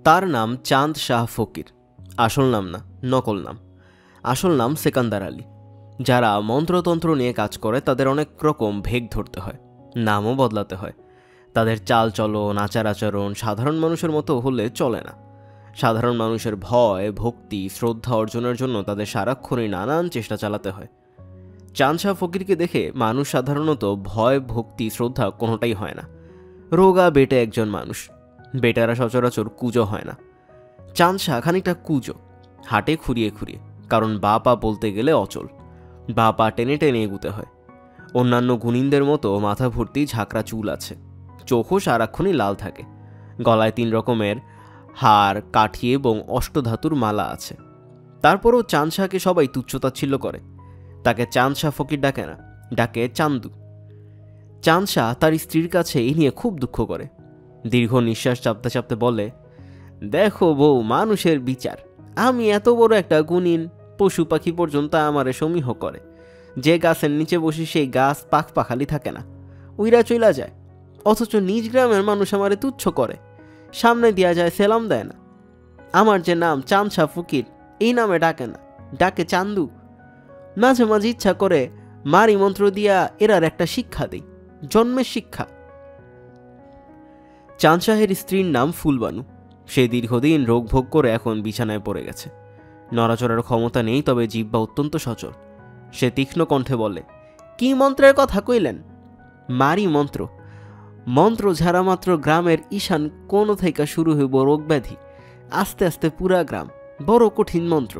তার নাম চাঁদ শাহ ফকির। আসল নাম না, নকল নাম। আসল নাম সেকান্দার আলী। যারা মন্ত্রতন্ত্র নিয়ে কাজ করে তাদের অনেক রকম ভেগ ধরতে হয়, নামও বদলাতে হয়। তাদের চাল চলন, আচার আচরণ সাধারণ মানুষের মতো হলে চলে না। সাধারণ মানুষের ভয়, ভক্তি, শ্রদ্ধা অর্জনের জন্য তাদের সারাক্ষণই নানান চেষ্টা চালাতে হয়। চাঁদ শাহ ফকিরকে দেখে মানুষ সাধারণত ভয়, ভক্তি, শ্রদ্ধা কোনোটাই হয় না। রোগা বেটে একজন মানুষ। বেটারা সচরাচর কুজো হয় না। চাঁদ শাহ খানিকটা কুজো, হাঁটে খুঁড়িয়ে খুঁড়িয়ে, কারণ বা পা বলতে গেলে অচল। বা পা টেনে টেনে এগুতে হয়। অন্যান্য গুণিনদের মতো মাথা ভর্তি ঝাঁকড়া চুল আছে। চোখও সারাক্ষণই লাল থাকে। গলায় 3 রকমের হাড়, কাঠি এবং অষ্টধাতুর মালা আছে। তারপরও চাঁদ শাহকে সবাই তুচ্ছতাচ্ছিল্য করে। তাকে চাঁদ শাহ ফকির ডাকে না, ডাকে চান্দু। চাঁদ শাহ তার স্ত্রীর কাছে এই নিয়ে খুব দুঃখ করে। দীর্ঘ নিঃশ্বাস চাপতে চাপতে বলে, দেখো বউ, মানুষের বিচার। আমি এত বড় একটা গুণিন, পশু পাখি পর্যন্ত আমারে সমীহ করে। যে গাছের নিচে বসে সেই গাছ পাখ পাখালি থাকে না, উইরা চইলা যায়। অথচ নিজ গ্রামের মানুষ আমারে তুচ্ছ করে, সামনে দিয়া যায়, সেলাম দেয় না। আমার যে নাম চাঁদ শাহ ফকির, এই নামে ডাকে না, ডাকে চান্দু। মাঝে মাঝে ইচ্ছা করে মারি মন্ত্র দিয়া এরার একটা শিক্ষা দেই, জন্মের শিক্ষা। চাঁদ শাহের স্ত্রীর নাম ফুলবানু। সে দীর্ঘদিন রোগ ভোগ করে এখন বিছানায় পড়ে গেছে। নড়াচড়ার ক্ষমতা নেই, তবে জিহ্বা অত্যন্ত সচল। সে তীক্ষ্ণ কণ্ঠে বলে, কি মন্ত্রের কথা কইলেন? মারি মন্ত্র। মন্ত্র ঝাড়া মাত্র গ্রামের ঈশান কোণ থেকে শুরু হইব রোগ ব্যাধি, আস্তে আস্তে পুরা গ্রাম। বড় কঠিন মন্ত্র,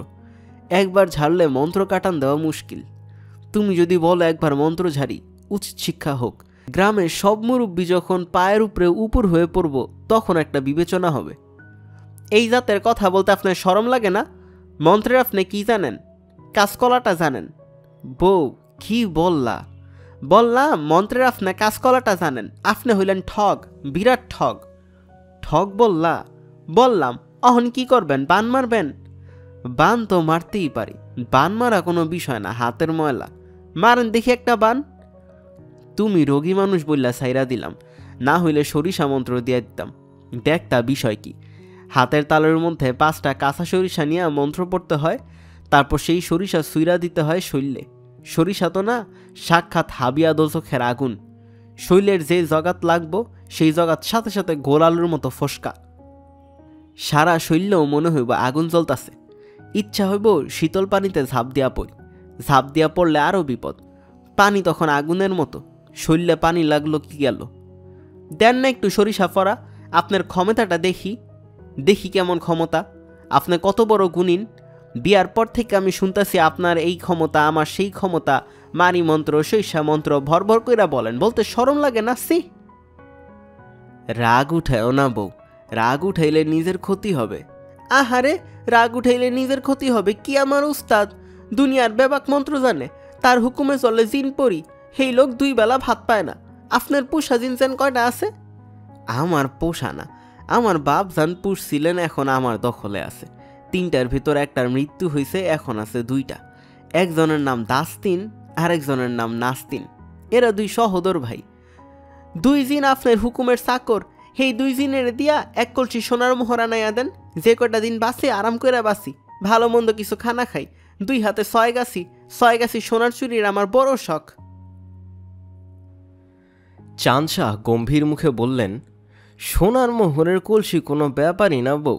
একবার ঝাড়লে মন্ত্র কাটান দেওয়া মুশকিল। তুমি যদি বলো একবার মন্ত্র ঝাড়ি, উচিত শিক্ষা হোক। গ্রামের সব মুরব্বী যখন পায়ের উপরে উপর হয়ে পড়ব, তখন একটা বিবেচনা হবে। এই জাতের কথা বলতে আপনার শরম লাগে না? মন্ত্রের আপনি কি জানেন? কাঁচকলাটা জানেন? বউ, কি বললা? বললাম মন্ত্রের আপনি কাঁচকলাটা জানেন। আপনি হইলেন ঠগ, বিরাট ঠগ। ঠগ বললা? বললাম। অহন কি করবেন? বান মারবেন? বান তো মারতেই পারি, বান মারা কোনো বিষয় না, হাতের ময়লা। মারেন দেখি একটা বান। তুমি রোগী মানুষ বললা সাইরা দিলাম, না হইলে সরিষা মন্ত্র দিয়ে দিতাম। দেখতা বিষয় কি। হাতের তালের মধ্যে 5টা কাঁচা সরিষা নিয়ে মন্ত্র পড়তে হয়, তারপর সেই সরিষা সুইরা দিতে হয় শৈলে। সরিষা তো না, সাক্ষাৎ হাবিয়া দোজখের আগুন। শৈলের যে জগাত লাগবো, সেই জগাত সাথে সাথে গোল আলুর মতো ফসকা। সারা শৈলেও মনে হইব আগুন জ্বলতাছে। ইচ্ছা হইব শীতল পানিতে ঝাঁপ দিয়া পড়ি। ঝাঁপ দিয়া পড়লে আরও বিপদ। পানি তখন আগুনের মতো। শৈলে পানি লাগলো কি গেল। দেন না একটু সরিষা ফরা, আপনার ক্ষমতাটা দেখি। দেখি কেমন ক্ষমতা। আপনি কত বড় গুণিন। বিয়ার পর থেকে আমি শুনতেছি আপনার এই ক্ষমতা, আমার সেই ক্ষমতা। মারি মন্ত্র, সরিষা মন্ত্র ভর ভর কইরা বলেন, বলতে শরম লাগে না? সি। রাগ উঠায়ও না বউ, রাগ উঠাইলে নিজের ক্ষতি হবে। আহারে, রাগ উঠাইলে নিজের ক্ষতি হবে কি? আমার উস্তাদ দুনিয়ার বেবাক মন্ত্র জানে, তার হুকুমে চলে জিন পড়ি। সেই লোক 2 বেলা ভাত পায় না। আপনার পোষা জিনসেন কয়টা আছে? আমার পোষা না, আমার বাপ জান পুষছিলেন, এখন আমার দখলে আছে। 3টার ভিতর একটার মৃত্যু হয়েছে, এখন আছে 2টা। একজনের নাম দাস্তিন, আর একজনের নাম নাস্তিন। এরা 2 সহোদর ভাই। 2 জিন আপনার হুকুমের চাকর। সেই 2 জিনের দিয়া 1 কলসি সোনার মোহর আনাইয়া দেন। যে কয়টা দিন বাঁচি, আরাম করে বাঁচি, ভালো মন্দ কিছু খানা খাই। 2 হাতে 6 গাছি সোনার চুরির আমার বড় শখ। চাঁদ শাহ গম্ভীর মুখে বললেন, সোনার মোহরের কলসি কোনো ব্যাপারই না বউ।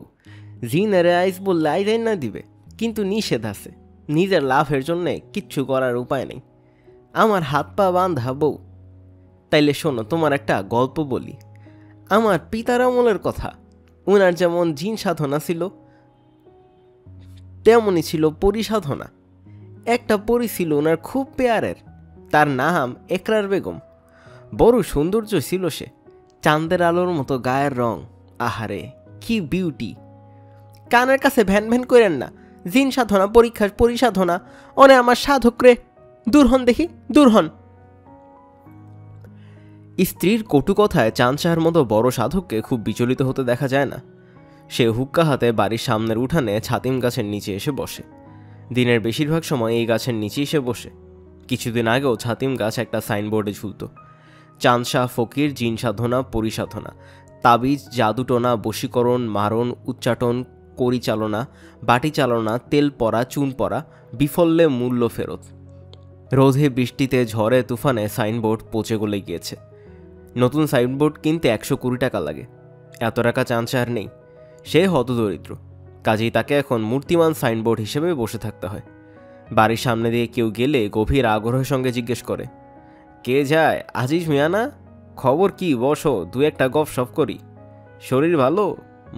জিনেরে আইস বললে আইজাই না দিবে, কিন্তু নিষেধ আছে। নিজের লাভের জন্যে কিচ্ছু করার উপায় নেই। আমার হাত পা বাঁধা বউ। তাইলে শোনো, তোমার একটা গল্প বলি। আমার পিতার আমলের কথা। ওনার যেমন জিন সাধনা ছিল, তেমনই ছিল পরি সাধনা। একটা পরি ছিল ওনার খুব পেয়ারের, তার নাম একরার বেগম। বড় সৌন্দর্য ছিল সে, চাঁদের আলোর মতো গায়ের রং। আহারে, কি বিউটি! কানের কাছে ভ্যান ভ্যান করেন না। জিন সাধনা, পরীক্ষার পরিসাধনা, অনে আমার সাধক রে। দূর হন দেখি, দূর হন। স্ত্রীর কটু কথায় চাঁদ শাহের মতো বড় সাধককে খুব বিচলিত হতে দেখা যায় না। সে হুক্কা হাতে বাড়ির সামনের উঠানে ছাতিম গাছের নিচে এসে বসে। দিনের বেশিরভাগ সময় এই গাছের নিচেই সে বসে। কিছুদিন আগেও ছাতিম গাছ একটা সাইনবোর্ডে ঝুলত, চাঁদ শাহ ফকির জিন সাধনা পরিসাধনা। তাবিজ, জাদুটোনা, বশীকরণ, মারণ, উচ্চাটন, করিচালনা, বাটি চালনা, তেল পরা, চুন পরা, বিফল্যে মূল্য ফেরত। রোদে, বৃষ্টিতে, ঝড়ে, তুফানে সাইনবোর্ড পচে গলে গিয়েছে। নতুন সাইনবোর্ড কিনতে 120 টাকা লাগে। এত টাকা চান্সে আর নেই। সে হতদরিদ্র, কাজেই তাকে এখন মূর্তিমান সাইনবোর্ড হিসেবে বসে থাকতে হয়। বাড়ির সামনে দিয়ে কেউ গেলে গভীর আগ্রহের সঙ্গে জিজ্ঞেস করে, কে যায়? আজিজ মিয়া না? খবর কি? বসো, দু একটা গপসপ করি। শরীর ভালো?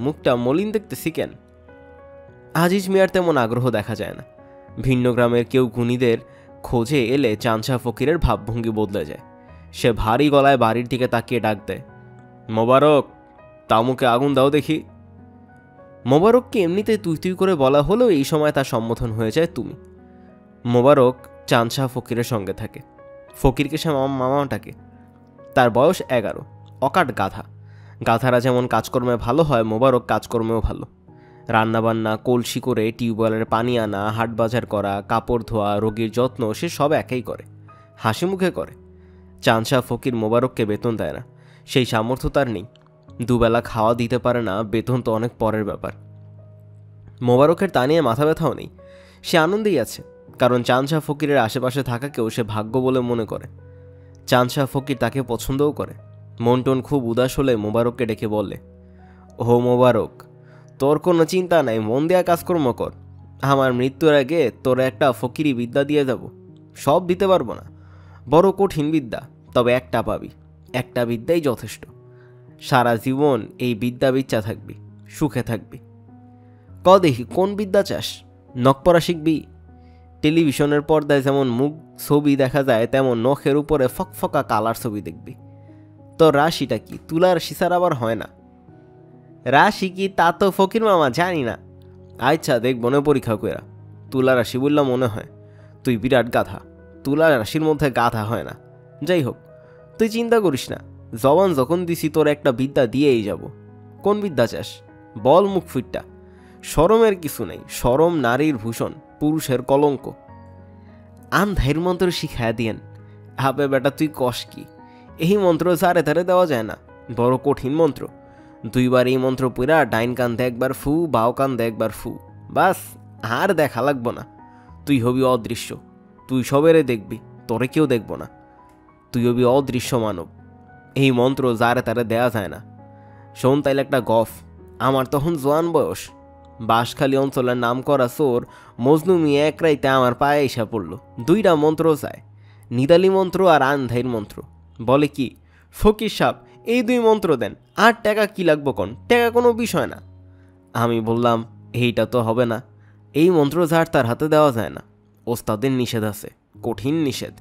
মুখটা মলিন দেখতেছি কেন? আজিজ মিয়ার তেমন আগ্রহ দেখা যায় না। ভিন্ন গ্রামের কেউ গুণীদের খোঁজে এলে চাঞ্চা ফকিরের ভাবভঙ্গি বদলে যায়। সে ভারী গলায় বাড়ির দিকে তাকিয়ে ডাক দেয়, মোবারক, তামুকে আগুন দাও দেখি। মোবারককে এমনিতে তুই তুই করে বলা হলেও এই সময় তার সম্বোধন হয়ে যায় তুমি। মোবারক চাঞ্চা ফকিরের সঙ্গে থাকে। ফকিরকে সে মামাটাকে। তার বয়স 11, অকাট গাধা। গাধারা যেমন কাজকর্মে ভালো হয়, মোবারক কাজকর্মেও ভালো। রান্নাবান্না, কলসি করে টিউবওয়েলের পানি আনা, হাট বাজার করা, কাপড় ধোয়া, রোগীর যত্ন, সে সব একাই করে, হাসি মুখে করে। চাঞ্চা ফকির মোবারককে বেতন দেয় না, সেই সামর্থ্য তার নেই। দুবেলা খাওয়া দিতে পারে না, বেতন তো অনেক পরের ব্যাপার। মোবারকের তা নিয়ে মাথা ব্যথাও নেই, সে আনন্দেই আছে, কারণ চাঞ্চা ফকিরের আশেপাশে থাকাকেও সে ভাগ্য বলে মনে করে। চাঞ্চা ফকির তাকে পছন্দও করে। মনটন খুব উদাস হলে মোবারককে ডেকে বলে, ও মোবারক, তোর কোনো চিন্তা নাই, মন দেয়া কাজকর্ম কর। আমার মৃত্যুর আগে তোর একটা ফকিরি বিদ্যা দিয়ে যাব। সব দিতে পারবো না, বড় কঠিন বিদ্যা, তবে একটা পাবি। একটা বিদ্যাই যথেষ্ট। সারা জীবন এই বিদ্যা বিচ্ছা থাকবি, সুখে থাকবি। ক দেখি কোন বিদ্যা চাস? নখ পড়া শিখবি? টেলিভিশনের পর্দায় যেমন মুখ ছবি দেখা যায়, তেমন নখের উপরে ফকফকা কালার ছবি দেখবি। তোর রাশিটা কি? তুলা রাশি ছাড়া আবার হয় না। রাশি কি তা তো ফকির মামা জানি না। আচ্ছা দেখব না পরীক্ষা কইরা। তুলা রাশি বললাম মনে হয় তুই বিরাট গাধা। তুলা রাশির মধ্যে গাধা হয় না। যাই হোক, তুই চিন্তা করিস না, জবান যখন দিছি তোর একটা বিদ্যা দিয়েই যাব। কোন বিদ্যা চাস? বল মুখ ফুটটা। শরমের কিছু নেই, শরম নারীর ভূষণ, পুরুষের কলঙ্ক। আন্ধাইর মন্ত্র শিখায় দিয়েন। হাবে বেটা তুই কস কি? এই মন্ত্র সারে ধারে দেওয়া যায় না, বড় কঠিন মন্ত্র। 2 বার এই মন্ত্র পুরা ডাইন কান দে একবার ফু, বাও কান দে একবার ফু, বাস আর দেখা লাগবো না। তুই হবি অদৃশ্য, তুই সবেরে দেখবি, তোরে কেউ দেখব না। তুই হবি অদৃশ্য মানব। এই মন্ত্র যারে তারে দেয়া যায় না। শোন তাইলে একটা গফ। আমার তখন জোয়ান বয়স। বাঁশখালী অঞ্চলের নাম করা চোর মজনু মিয়া এক রাইতে আমার পায়ে এসে পড়ল। 2টা মন্ত্র চায়, নিদালি মন্ত্র আর আন্ধাইর মন্ত্র। বলে কি, ফকির সাপ এই 2 মন্ত্র দেন, আর টাকা কি লাগবো কোন? টাকা কোনো বিষয় না। আমি বললাম, এইটা তো হবে না। এই মন্ত্র যার তার হাতে দেওয়া যায় না, ওস্তাদের নিষেধ আছে, কঠিন নিষেধ।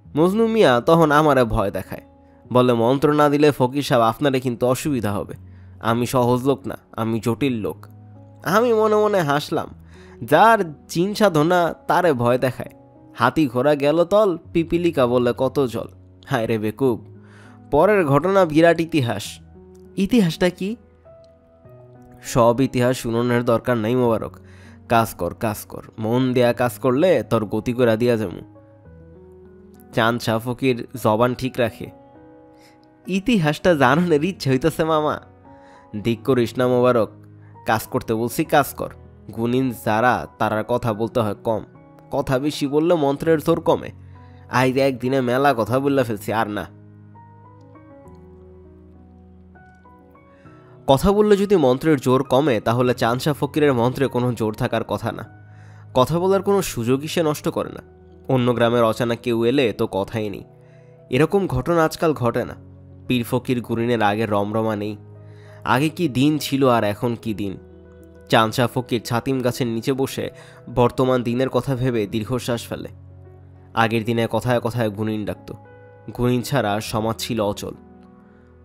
মজনু মিয়া তখন আমারে ভয় দেখায়, বলে মন্ত্র না দিলে ফকির সাহেব আপনারে কিন্তু অসুবিধা হবে। আমি সহজ লোক না, আমি জটিল লোক। আমি মনে মনে হাসলাম। যার চিন সাধনা তারে ভয় দেখায়। হাতি ঘোড়া গেল তল, পিপিলিকা বলে কত জল। হায় রে বেকুব, পরের ঘটনা বিরাট ইতিহাস। ইতিহাসটা কি? সব ইতিহাস শুনানোর দরকার নাই মোবারক। কাজ কর, কাজ কর, মন দেয়া কাজ করলে তোর গতি করে দিয়া যাবো। চাঞ্চা ফকির জবান ঠিক রাখে। ইতিহাসটা জানানোর ইচ্ছে হইতেছে মামা। দিক করিস না মোবারক, কাজ করতে বলছি, কাজ কর। গুণিন যারা তারার কথা বলতে হয় কম, কথা বেশি বললে মন্ত্রের জোর কমে। আজ একদিনে মেলা কথা বললে ফেলছি, আর না। কথা বললে যদি মন্ত্রের জোর কমে, তাহলে চাঞ্চা ফকিরের মন্ত্রে কোনো জোর থাকার কথা না। কথা বলার কোনো সুযোগই সে নষ্ট করে না। অন্য গ্রামের অচানা কেউ এলে তো কথাই নেই। এরকম ঘটনা আজকাল ঘটে না। পীর ফকির গুরিনের আগের রমরমা নেই। আগে কি দিন ছিল আর এখন কি দিন। চাঞ্চা ফকির ছাতিম গাছের নিচে বসে বর্তমান দিনের কথা ভেবে দীর্ঘশ্বাস ফেলে। আগের দিনে কথায় কথায় গুনিন ডাকত। গুনিন ছাড়া সমাজ ছিল অচল।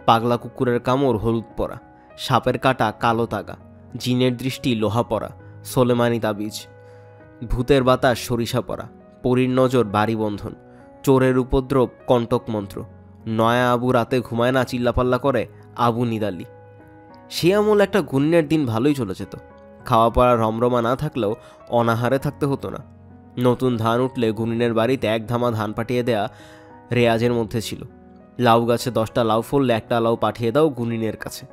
পাগলা কুকুরের কামড় হলুদ পরা, সাপের কাটা কালো তাগা, জিনের দৃষ্টি লোহা পরা, সোলেমানি তাবিজ, ভূতের বাতাস সরিষা পরা, পরীর নজর বাড়ি বন্ধন, চোরের উপদ্রব কণ্টক মন্ত্র, নয়া আবু রাতে ঘুমায় না চিল্লাপাল্লা করে আবু নিদালি। সে আমল একটা গুণের দিন ভালোই চলে যেত। খাওয়া পড়া রমরমা না থাকলেও অনাহারে থাকতে হতো না। নতুন ধান উঠলে গুনিনের বাড়িতে 1 ধামা ধান পাঠিয়ে দেয়া রেয়াজের মধ্যে ছিল। লাউ গাছে 10টা লাউ ফললে একটা লাউ পাঠিয়ে দাও গুনিনের কাছে।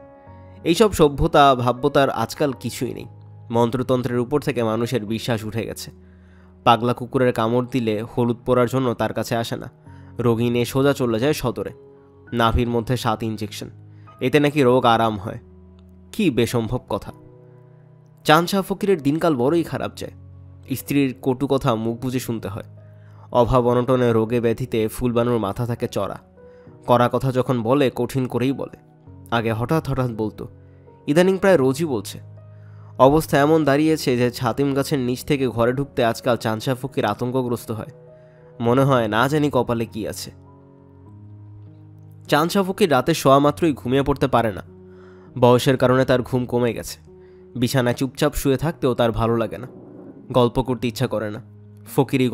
এইসব সভ্যতা ভাব্যতার আজকাল কিছুই নেই। মন্ত্রতন্ত্রের উপর থেকে মানুষের বিশ্বাস উঠে গেছে। পাগলা কুকুরের কামড় দিলে হলুদ পরার জন্য তার কাছে আসে না, রোগী নিয়ে সোজা চলে যায় সদরে। নাভির মধ্যে 7 ইঞ্জেকশন, এতে নাকি রোগ আরাম হয়। কি বেসম্ভব কথা। চাঁদ শাহ ফকিরের দিনকাল বড়ই খারাপ যায়। স্ত্রীর কটু কথা মুখ বুজে শুনতে হয়। অভাব অনটনে রোগে ব্যাধিতে ফুলবানুর মাথা থাকে চড়া। কড়া কথা যখন বলে কঠিন করেই বলে। আগে হঠাৎ হঠাৎ বলতো, ইদানিং প্রায় রোজই বলছে। অবস্থা এমন দাঁড়িয়েছে যে ছাতিম গাছের নিচ থেকে ঘরে ঢুকতে আজকাল চাঁদ শাহ ফকির আতঙ্কগ্রস্ত হয়। মনে হয় না জানি কপালে কি আছে। চাঁদ শাহ ফকির রাতে শোয়া মাত্রই ঘুমিয়ে পড়তে পারে না। বয়সের কারণে তার ঘুম কমে গেছে। বিছানায় চুপচাপ শুয়ে থাকতেও তার ভালো লাগে না। গল্প করতে ইচ্ছা করে না। ফকিরই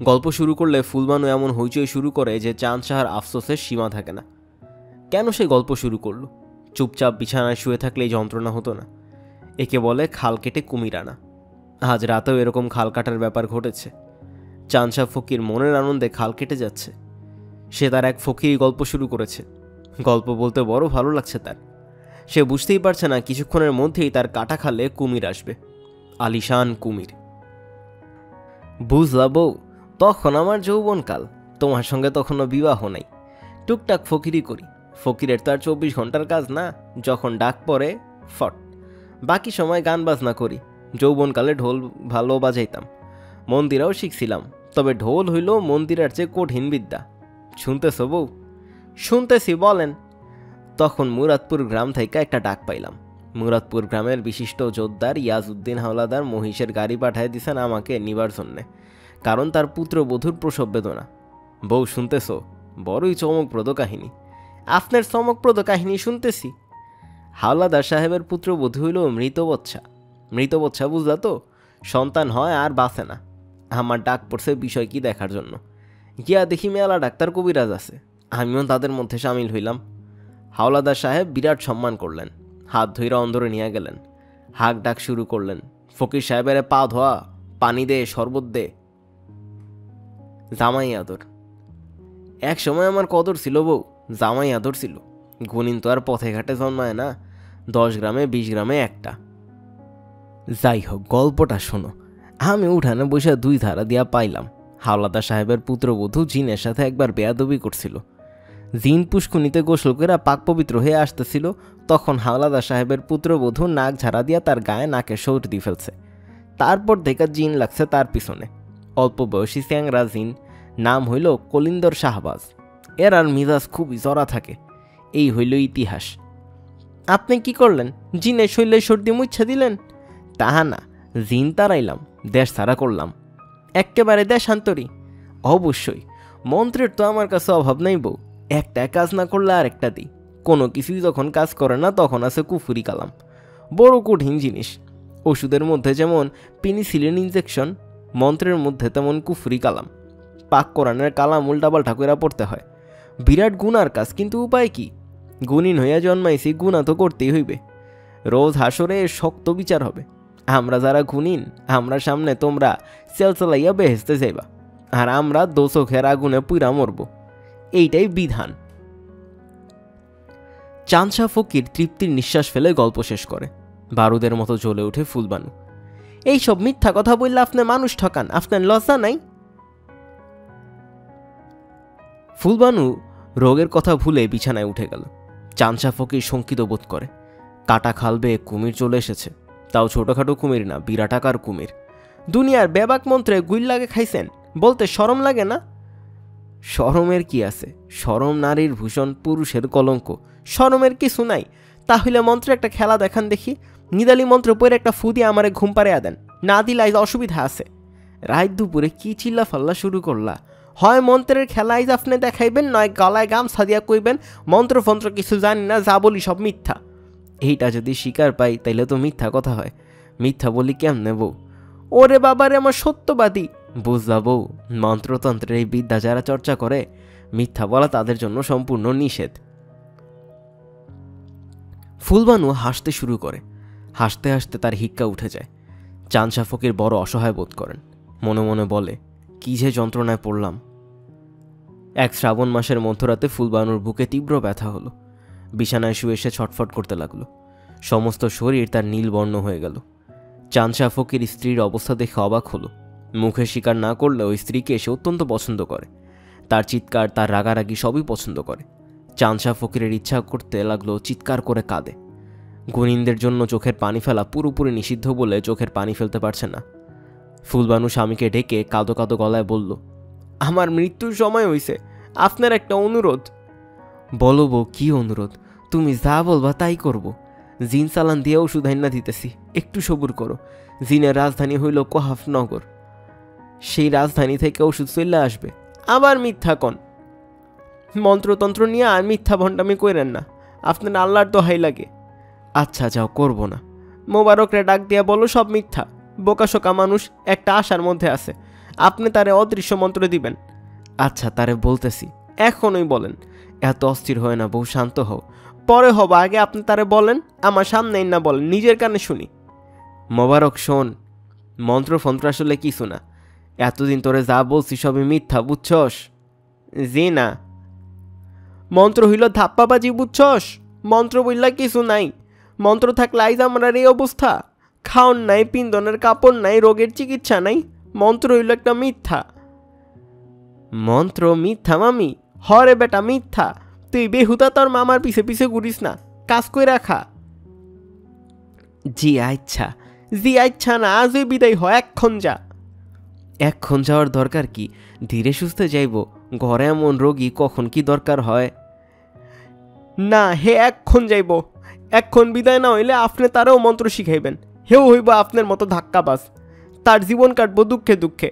গল্প শুরু করলে ফুলবানু এমন হইচই শুরু করে যে চাঁদ শাহর আফসোসের সীমা থাকে না। কেন সে গল্প শুরু করলো? চুপচাপ বিছানায় শুয়ে থাকলে এই যন্ত্রণা হতো না। একে বলে খাল কেটে কুমির আনা। আজ রাতেও এরকম খাল কাটার ব্যাপার ঘটেছে। চাঁদ শাহ ফকির মনের আনন্দে খাল কেটে যাচ্ছে। সে তার এক ফকিরি গল্প শুরু করেছে। গল্প বলতে বড় ভালো লাগছে তার। সে বুঝতেই পারছে না কিছুক্ষণের মধ্যেই তার কাটা খালে কুমির আসবে, আলিশান কুমির। বুঝলা বউ, তখন আমার যৌবনকাল, তোমার সঙ্গে তখনও বিবাহ নাই। টুকটাক ফকিরি করি। ফকিরের তো আর 24 ঘন্টার কাজ না। যখন ডাক পড়ে ফট, বাকি সময় গান বাজনা করি। যৌবনকালে ঢোল ভালো বাজাইতাম, মন্দিরাও শিখছিলাম। তবে ঢোল হইল মন্দিরের চেয়ে কঠিন বিদ্যা। শুনতেছ বউ? শুনতেছি, বলেন। তখন মুরাদপুর গ্রাম থেকে একটা ডাক পাইলাম। মুরাদপুর গ্রামের বিশিষ্ট যোদ্ধার ইয়াজউদ্দিন হাওলাদার মহিষের গাড়ি পাঠায় দিছেন আমাকে নিবার জন্যে, কারণ তার পুত্রবধূর প্রসব বেদনা। বউ শুনতেছ? বড়ই চমকপ্রদ কাহিনী। আপনার চমকপ্রদ কাহিনী শুনতেছি। হাওলাদার সাহেবের পুত্রবধূ হইল মৃতবচ্ছা, বুঝলা তো? সন্তান হয় আর বাঁচে না। আমার ডাক পড়ছে বিষয় কি দেখার জন্য। গিয়া দেখি মেলা ডাক্তার কবিরাজ আছে। আমিও তাদের মধ্যে সামিল হইলাম। হাওলাদার সাহেব বিরাট সম্মান করলেন, হাত ধইরা অন্দরে নিয়ে গেলেন। হাঁক ডাক শুরু করলেন, ফকির সাহেবের পা ধোয়া, পানি দে, শরবত দে। জামাই আদর। এক সময় আমার কদর ছিল বউ, জামাই আদর ছিল। গুনিন তো আর পথে ঘাটে জন্মায় না, 10 গ্রামে 20 গ্রামে একটা। যাই হোক, গল্পটা শোনো। আমি উঠানে বসে 2 ধারা দিয়া পাইলাম হাওলাদার সাহেবের পুত্রবধূ জিনের সাথে একবার বেয়াদবি করছিল। জিন পুষ্কুনিতে গোসল করে পাক পবিত্র হয়ে আসতেছিল, তখন হাওলাদার সাহেবের পুত্রবধূ নাক ঝাড়া দিয়া তার গায়ে নাকের সৌট দিয়ে ফেলছে। তারপর দেখা জিন লাগছে তার পিছনে। অল্প বয়সী চ্যাংরা জিন, নাম হইল কলিন্দর শাহবাজ। এর আর মিজাজ খুবই জরা থাকে। এই হইল ইতিহাস। আপনি কি করলেন? জিনের শৈলে সর্দি মুচ্ছা দিলেন? তাহা না, জিন তাড়াইলাম, দেশ ছাড়া করলাম। একেবারে দেশান্তরী? অবশ্যই। মন্ত্রের তো আমার কাছে অভাব নাই বউ। একটা কাজ না করলে আর একটা দিই। কোনো কিছুই যখন কাজ করে না তখন আছে কুফুরি কালাম। বড় কঠিন জিনিস। ওষুধের মধ্যে যেমন পেনিসিলিন ইনজেকশন, মন্ত্রের মধ্যে তেমন কুফুরি কালাম। পাক কোরআনের কালাম উল্টাপাল্টা কইরা পড়তে হয়। বিরাট গুনার কাজ, কিন্তু উপায় কি? গুণিন হইয়া জন্মাইছি, গুণা তো করতেই হইবে। রোজ হাসরে শক্ত বিচার হবে। আমরা যারা গুণিন, আমরা সামনে তোমরা চেলচলাইয়া বেহেস্তে যাইবা, আর আমরা দোচখের আগুনে পুইরা মরব। এইটাই বিধান। চাঁদ শাহ ফকির তৃপ্তির নিঃশ্বাস ফেলে গল্প শেষ করে। বারুদের মতো জ্বলে ওঠে ফুলবানু। এইসব মিথ্যা কথা বললে আপনি মানুষ ঠকান, আপনার লজ্জা নাই? ফুলবানু রোগের কথা ভুলে বিছানায় উঠে গেল। চাঁদ শাহ ফকির শঙ্কিত বোধ করে। কাটা খাল বেয়ে কুমির চলে এসেছে, তাও ছোটখাটো কুমির না, বিরাট আকার কুমির। দুনিয়ার বেবাক মন্ত্রে গুইল লাগে খাইছেন, বলতে শরম লাগে না? শরমের কি আছে? শরম নারীর ভূষণ, পুরুষের কলঙ্ক। শরমের কিছু নাই। তাহলে মন্ত্রে একটা খেলা দেখান দেখি। নিদালি মন্ত্র পরে একটা ফু দিয়ে আমারে ঘুম পাড়িয়া দেন, না দিলে আইজ অসুবিধা আছে। রাত দুপুরে কি চিল্লা ফাল্লা শুরু করলা? হয় মন্ত্রের খেলা আইজ আপনি দেখাইবেন, নয় গলায় গামছা দিয়া কইবেন মন্ত্রফন্ত্র কিছু জানি না, যা বলি সব মিথ্যা। এইটা যদি স্বীকার পাই তাইলে তো মিথ্যা কথা হয়। মিথ্যা বলি কেমনে বউ? ওরে বাবারে, আমার সত্যবাদী। বুঝলা বউ, মন্ত্রতন্ত্রের এই বিদ্যা যারা চর্চা করে, মিথ্যা বলা তাদের জন্য সম্পূর্ণ নিষেধ। ফুলবানু হাসতে শুরু করে। হাসতে হাসতে তার হিক্কা উঠে যায়। চাঁদ শাহ ফকির বড় অসহায় বোধ করেন। মনে মনে বলে, কি যে যন্ত্রণায় পড়লাম। এক শ্রাবণ মাসের মধ্যরাতে ফুলবানুর বুকে তীব্র ব্যথা হলো। বিছানায় শুয়ে সে ছটফট করতে লাগলো। সমস্ত শরীর তার নীলবর্ণ হয়ে গেল। চাঁদশা ফকির স্ত্রীর অবস্থা দেখে অবাক হলো। মুখে স্বীকার না করলেও স্ত্রীকে সে অত্যন্ত পছন্দ করে। তার চিৎকার, তার রাগারাগি সবই পছন্দ করে। চাঁদশা ফকিরের ইচ্ছা করতে লাগলো চিৎকার করে কাঁদে। গুণিনদের জন্য চোখের পানি ফেলা পুরোপুরি নিষিদ্ধ বলে চোখের পানি ফেলতে পারছে না। ফুলবানু স্বামীকে ডেকে কাঁদো কাঁদো গলায় বলল, আমার মৃত্যুর সময় হইছে, আপনার একটা অনুরোধ। বলো বউ, কি অনুরোধ? তুমি যা বলবা তাই করব। জিন চালান দিয়ে ওষুধ আইনা দিতেছি, একটু সবুর করো। জিনের রাজধানী হইল কোহাফনগর। সেই রাজধানী থেকে ওষুধ চলে আসবে। আবার মিথ্যা কন। মন্ত্রতন্ত্র নিয়ে আর মিথ্যা ভণ্ডামি করেন না, আপনার আল্লাহর দোহাই লাগে। আচ্ছা যাও, করব না। মোবারকরে ডাক দিয়া বলো সব মিথ্যা। বোকাশোকা মানুষ একটা আশার মধ্যে আছে, আপনি তারে অদৃশ্য মন্ত্র দিবেন। আচ্ছা, তারে বলতেছি, এখনই বলেন। এত অস্থির হয় না বউ, শান্ত হও। পরে হব, আগে আপনি তারে বলেন। আমার সামনেই না বলেন, নিজের কানে শুনি। মোবারক শোন, মন্ত্রফন্ত্র আসলে কিছু না। এতদিন তোরে যা বলছি সবই মিথ্যা, বুঝছস? জি না। মন্ত্র হইল ধাপ্পাবাজি, বুঝছস? মন্ত্র বললা কিছু নাই। মন্ত্র থাকলে আইজ আমার এই অবস্থা। খাওন নাই, পিন্দনের কাপড় নাই, রোগের চিকিৎসা নাই। মন্ত্র হইল একটা মিথ্যা। মন্ত্র মিথ্যা মামি? হরে বেটা মিথ্যা। তুই বেহুদা তোর মামার পিছে পিছে ঘুরিস না, কাজ করে রাখা। জি আচ্ছা, জি আচ্ছা না, আজই বিদায় হয়, এক্ষণ যা। এক্ষণ যাওয়ার দরকার কি? ধীরে সুস্থে যাইব। ঘরে এমন রোগী, কখন কি দরকার হয়। না, হে এক্ষণ যাইব। এক্ষণ বিদায় না হইলে আপনি তারও মন্ত্র শিখাইবেন। হেও হইব আপনার মতো ধাক্কাবাজ। তার জীবন কাটবো দুঃখে দুঃখে।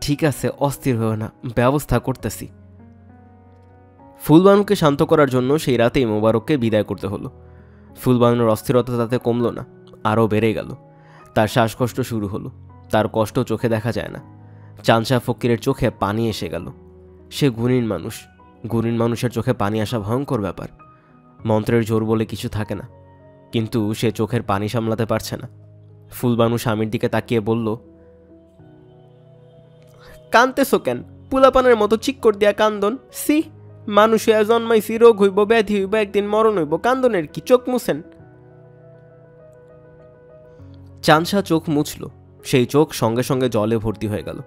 ঠিক আছে, অস্থির হইও না, ব্যবস্থা করতেছি। ফুলবানুকে শান্ত করার জন্য সেই রাতেই মোবারককে বিদায় করতে হলো। ফুলবানুর অস্থিরতা তাতে কমল না, আরও বেড়ে গেল। তার শ্বাসকষ্ট শুরু হলো। তার কষ্ট চোখে দেখা যায় না। চাঁদশা ফকিরের চোখে পানি এসে গেল। সে গুণীন মানুষ। গুণীন মানুষের চোখে পানি আসা ভয়ঙ্কর ব্যাপার। মন্ত্রের জোর বলে কিছু থাকে না, কিন্তু সে চোখের পানি সামলাতে পারছে না। ফুলবানু স্বামীর দিকে তাকিয়ে বলল, কানতেছো কেন? পুলাপানের মতো চিক্কর দিয়া কান্দন। সি, মানুষ হইয়া জন্মাইছি, রোগ হইব, ব্যাধি হইব, একদিন মরণ হইব, কান্দনের কি? চোখ মুছেন। চাঁদশা চোখ মুছল। সেই চোখ সঙ্গে সঙ্গে জলে ভর্তি হয়ে গেল।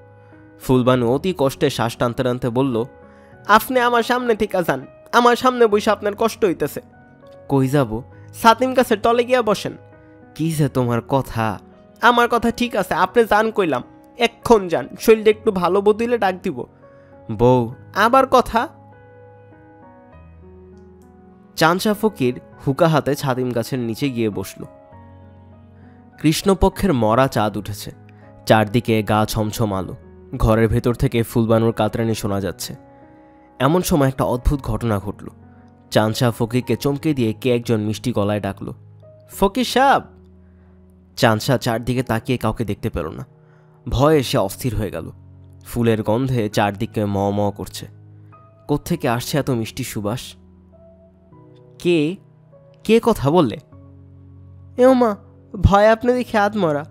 ফুলবানু অতি কষ্টে শ্বাস টানতে টানতে বলল, আপনি আমার সামনে থেকে যান। আমার সামনে বসে আপনার কষ্ট হইতেছে। কই যাব? সাতিম গাছের তলে গিয়া বসেন। কি যে তোমার কথা? আমার কথা ঠিক আছে, আপনি যান কইলাম। এক্ষণ যান, শরীরটা একটু ভালো বদলে ডাক দিব। বউ, আবার কথা। চাঁদশা ফকির হুকা হাতে ছাতিম গাছের নিচে গিয়ে বসল। কৃষ্ণপক্ষের মরা চাঁদ উঠেছে। চারদিকে গা ছমছম আলো। ঘরের ভেতর থেকে ফুলবানুর কাতরানি শোনা যাচ্ছে। এমন সময় একটা অদ্ভুত ঘটনা ঘটল। চাঁদশা ফকিরকে চমকে দিয়ে কে একজন মিষ্টি গলায় ডাকল, ফকির সাহেব। চাঁদশা চারদিকে তাকিয়ে কাউকে দেখতে পেল না। ভয়ে সে অস্থির হয়ে গেল। ফুলের গন্ধে চারদিকে ম ম করছে। কোত্থেকে আসছে এত মিষ্টি সুবাস? কে কে কথা বললে? এও মা, ভয় আপনি দেখে আত্মরা।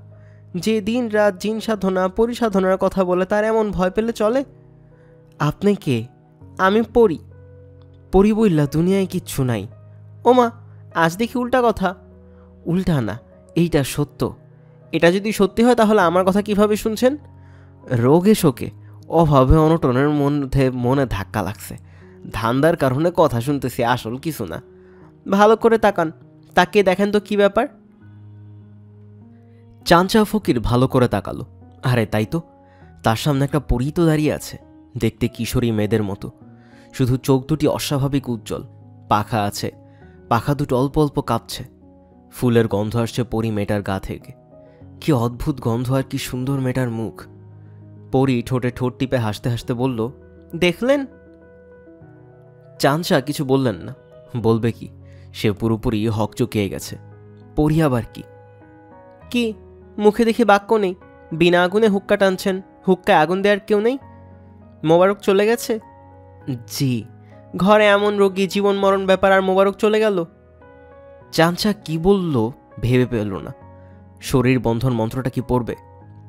যে দিন রাত জিন সাধনা পরিসাধনার কথা বলে, তার এমন ভয় পেলে চলে? আপনি কে? আমি পড়ি। পড়ি বললা দুনিয়ায় কিচ্ছু নাই। ও মা, আজ দেখি উল্টা কথা। উল্টা না, এইটা সত্য। এটা যদি সত্যি হয় তাহলে আমার কথা কিভাবে শুনছেন? রোগে শোকে, অভাবে অনটনের মধ্যে মনে ধাক্কা লাগছে। ধান্দার কারণে কথা শুনতেছি, আসল কিছু না। ভালো করে তাকান, তাকিয়ে দেখেন তো কি ব্যাপার। চাঁদশা ফকির ভালো করে তাকালো। আরে তাই তো, তার সামনে একটা পরী তো দাঁড়িয়ে আছে, দেখতে কিশোরী মেয়েদের মতো। শুধু চোখ দুটি অস্বাভাবিক উজ্জ্বল। পাখা আছে, পাখা দুটো অল্প অল্প কাঁপছে। ফুলের গন্ধ আসছে পরী মেয়েটার গা থেকে। কি অদ্ভুত গন্ধ, আর কি সুন্দর মেয়েটার মুখ। পরী ঠোঁটে ঠোঁট টিপে হাসতে হাসতে বলল, দেখলেন? চাঁদশা কিছু বললেন না। বলবে কি? সে পুরোপুরি হকচকিয়ে গেছে। পরী আবার কি? কি মুখে দেখি বাক্য নেই? বিনা আগুনে হুক্কা টানছেন, হুক্কায় আগুন দেওয়ার কেউ নেই? মোবারক চলে গেছে? জি। ঘরে এমন রোগী, জীবন মরণ ব্যাপার, আর মোবারক চলে গেল? চাঁদশা কি বলল ভেবে পেল না। শরীর বন্ধন মন্ত্রটা কি পড়বে?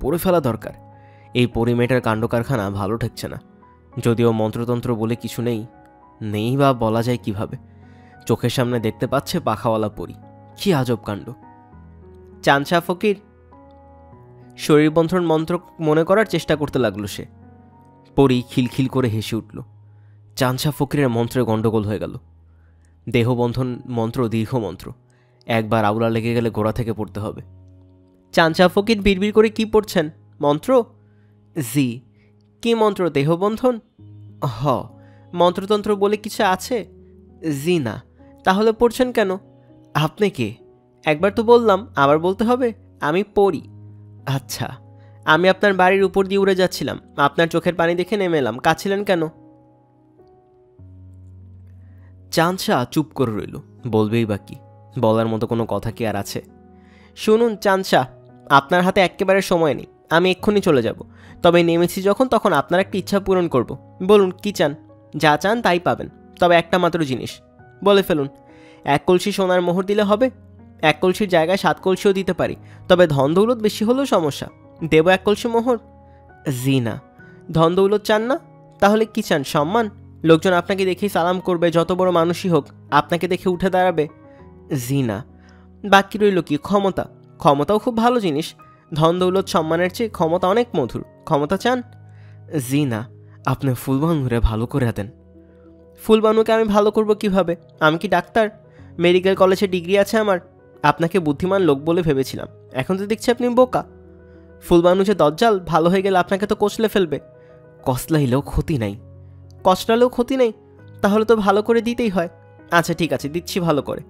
পড়ে ফেলা দরকার। এই পরিমেটার কাণ্ড কারখানা ভালো ঠেকছে না। যদিও মন্ত্রতন্ত্র বলে কিছু নেই বা বলা যায় কিভাবে। চোখের সামনে দেখতে পাচ্ছে পাখাওয়ালা পরী। কি আজব কাণ্ড। চানসা ফকির। শরীর বন্ধন মন্ত্র মনে করার চেষ্টা করতে লাগলো সে। পরী খিলখিল করে হেসে উঠল। চানসা ফকিরের মন্ত্রে গণ্ডগোল হয়ে গেল। দেহবন্ধন মন্ত্র দীর্ঘ মন্ত্র, একবার আউলা লেগে গেলে গোড়া থেকে পড়তে হবে। চানসা ফকির বিড়বিড় করে কি পড়ছেন? মন্ত্র? জি। কি মন্ত্র? দেহবন্ধন? হ। মন্ত্রতন্ত্র বলে কিছু আছে? জি না। তাহলে পড়ছেন কেন? আপনি কে? একবার তো বললাম, আবার বলতে হবে? আমি পড়ি। আচ্ছা। আমি আপনার বাড়ির উপর দিয়ে উড়ে যাচ্ছিলাম, আপনার চোখের পানি দেখে নেমে এলাম। কাঁদছিলেন কেন? চানসা চুপ করে রইল। বলবেই বা কি? বলার মতো কোনো কথা কি আর আছে? শুনুন চানসা, আপনার হাতে একেবারে সময় নেই। আমি এক্ষুনি চলে যাব। তবে নেমেছি যখন, তখন আপনার একটা ইচ্ছা পূরণ করব। বলুন কি চান? যা চান তাই পাবেন, তবে একটা মাত্র জিনিস। বলে ফেলুন। 1 কলসি সোনার মোহর দিলে হবে? 1 কলসির জায়গায় 7 কলসিও দিতে পারি, তবে ধন দৌলত বেশি হলেও সমস্যা। দেব 1 কলসি মোহর? জি না। ধন দৌলত চান না? তাহলে কি চান? সম্মান? লোকজন আপনাকে দেখেই সালাম করবে, যত বড় মানুষই হোক আপনাকে দেখে উঠে দাঁড়াবে? জি না। বাকি রইল কি? ক্ষমতা। ক্ষমতাও খুব ভালো জিনিস। ধন দৌলত সম্মানের চেয়ে ক্ষমতা অনেক মধুর। ক্ষমতা চান? জি না। আপনি ফুলবানুরে ভালো করে দেন। ফুলবানুকে আমি ভালো করব কিভাবে? আমি কি ডাক্তার? মেডিকেল কলেজে ডিগ্রি আছে আমার। আপনাকে বুদ্ধিমান লোক বলে ভেবেছিলাম, এখন তো দেখছি আপনি বোকা। ফুলবানু যে দজ্জাল, ভালো হয়ে গেলে আপনাকে তো কচলে ফেলবে। কচলাইলেও ক্ষতি নাই। কচলালেও ক্ষতি নেই? তাহলে তো ভালো করে দিতেই হয়। আচ্ছা ঠিক আছে, দিচ্ছি ভালো করে।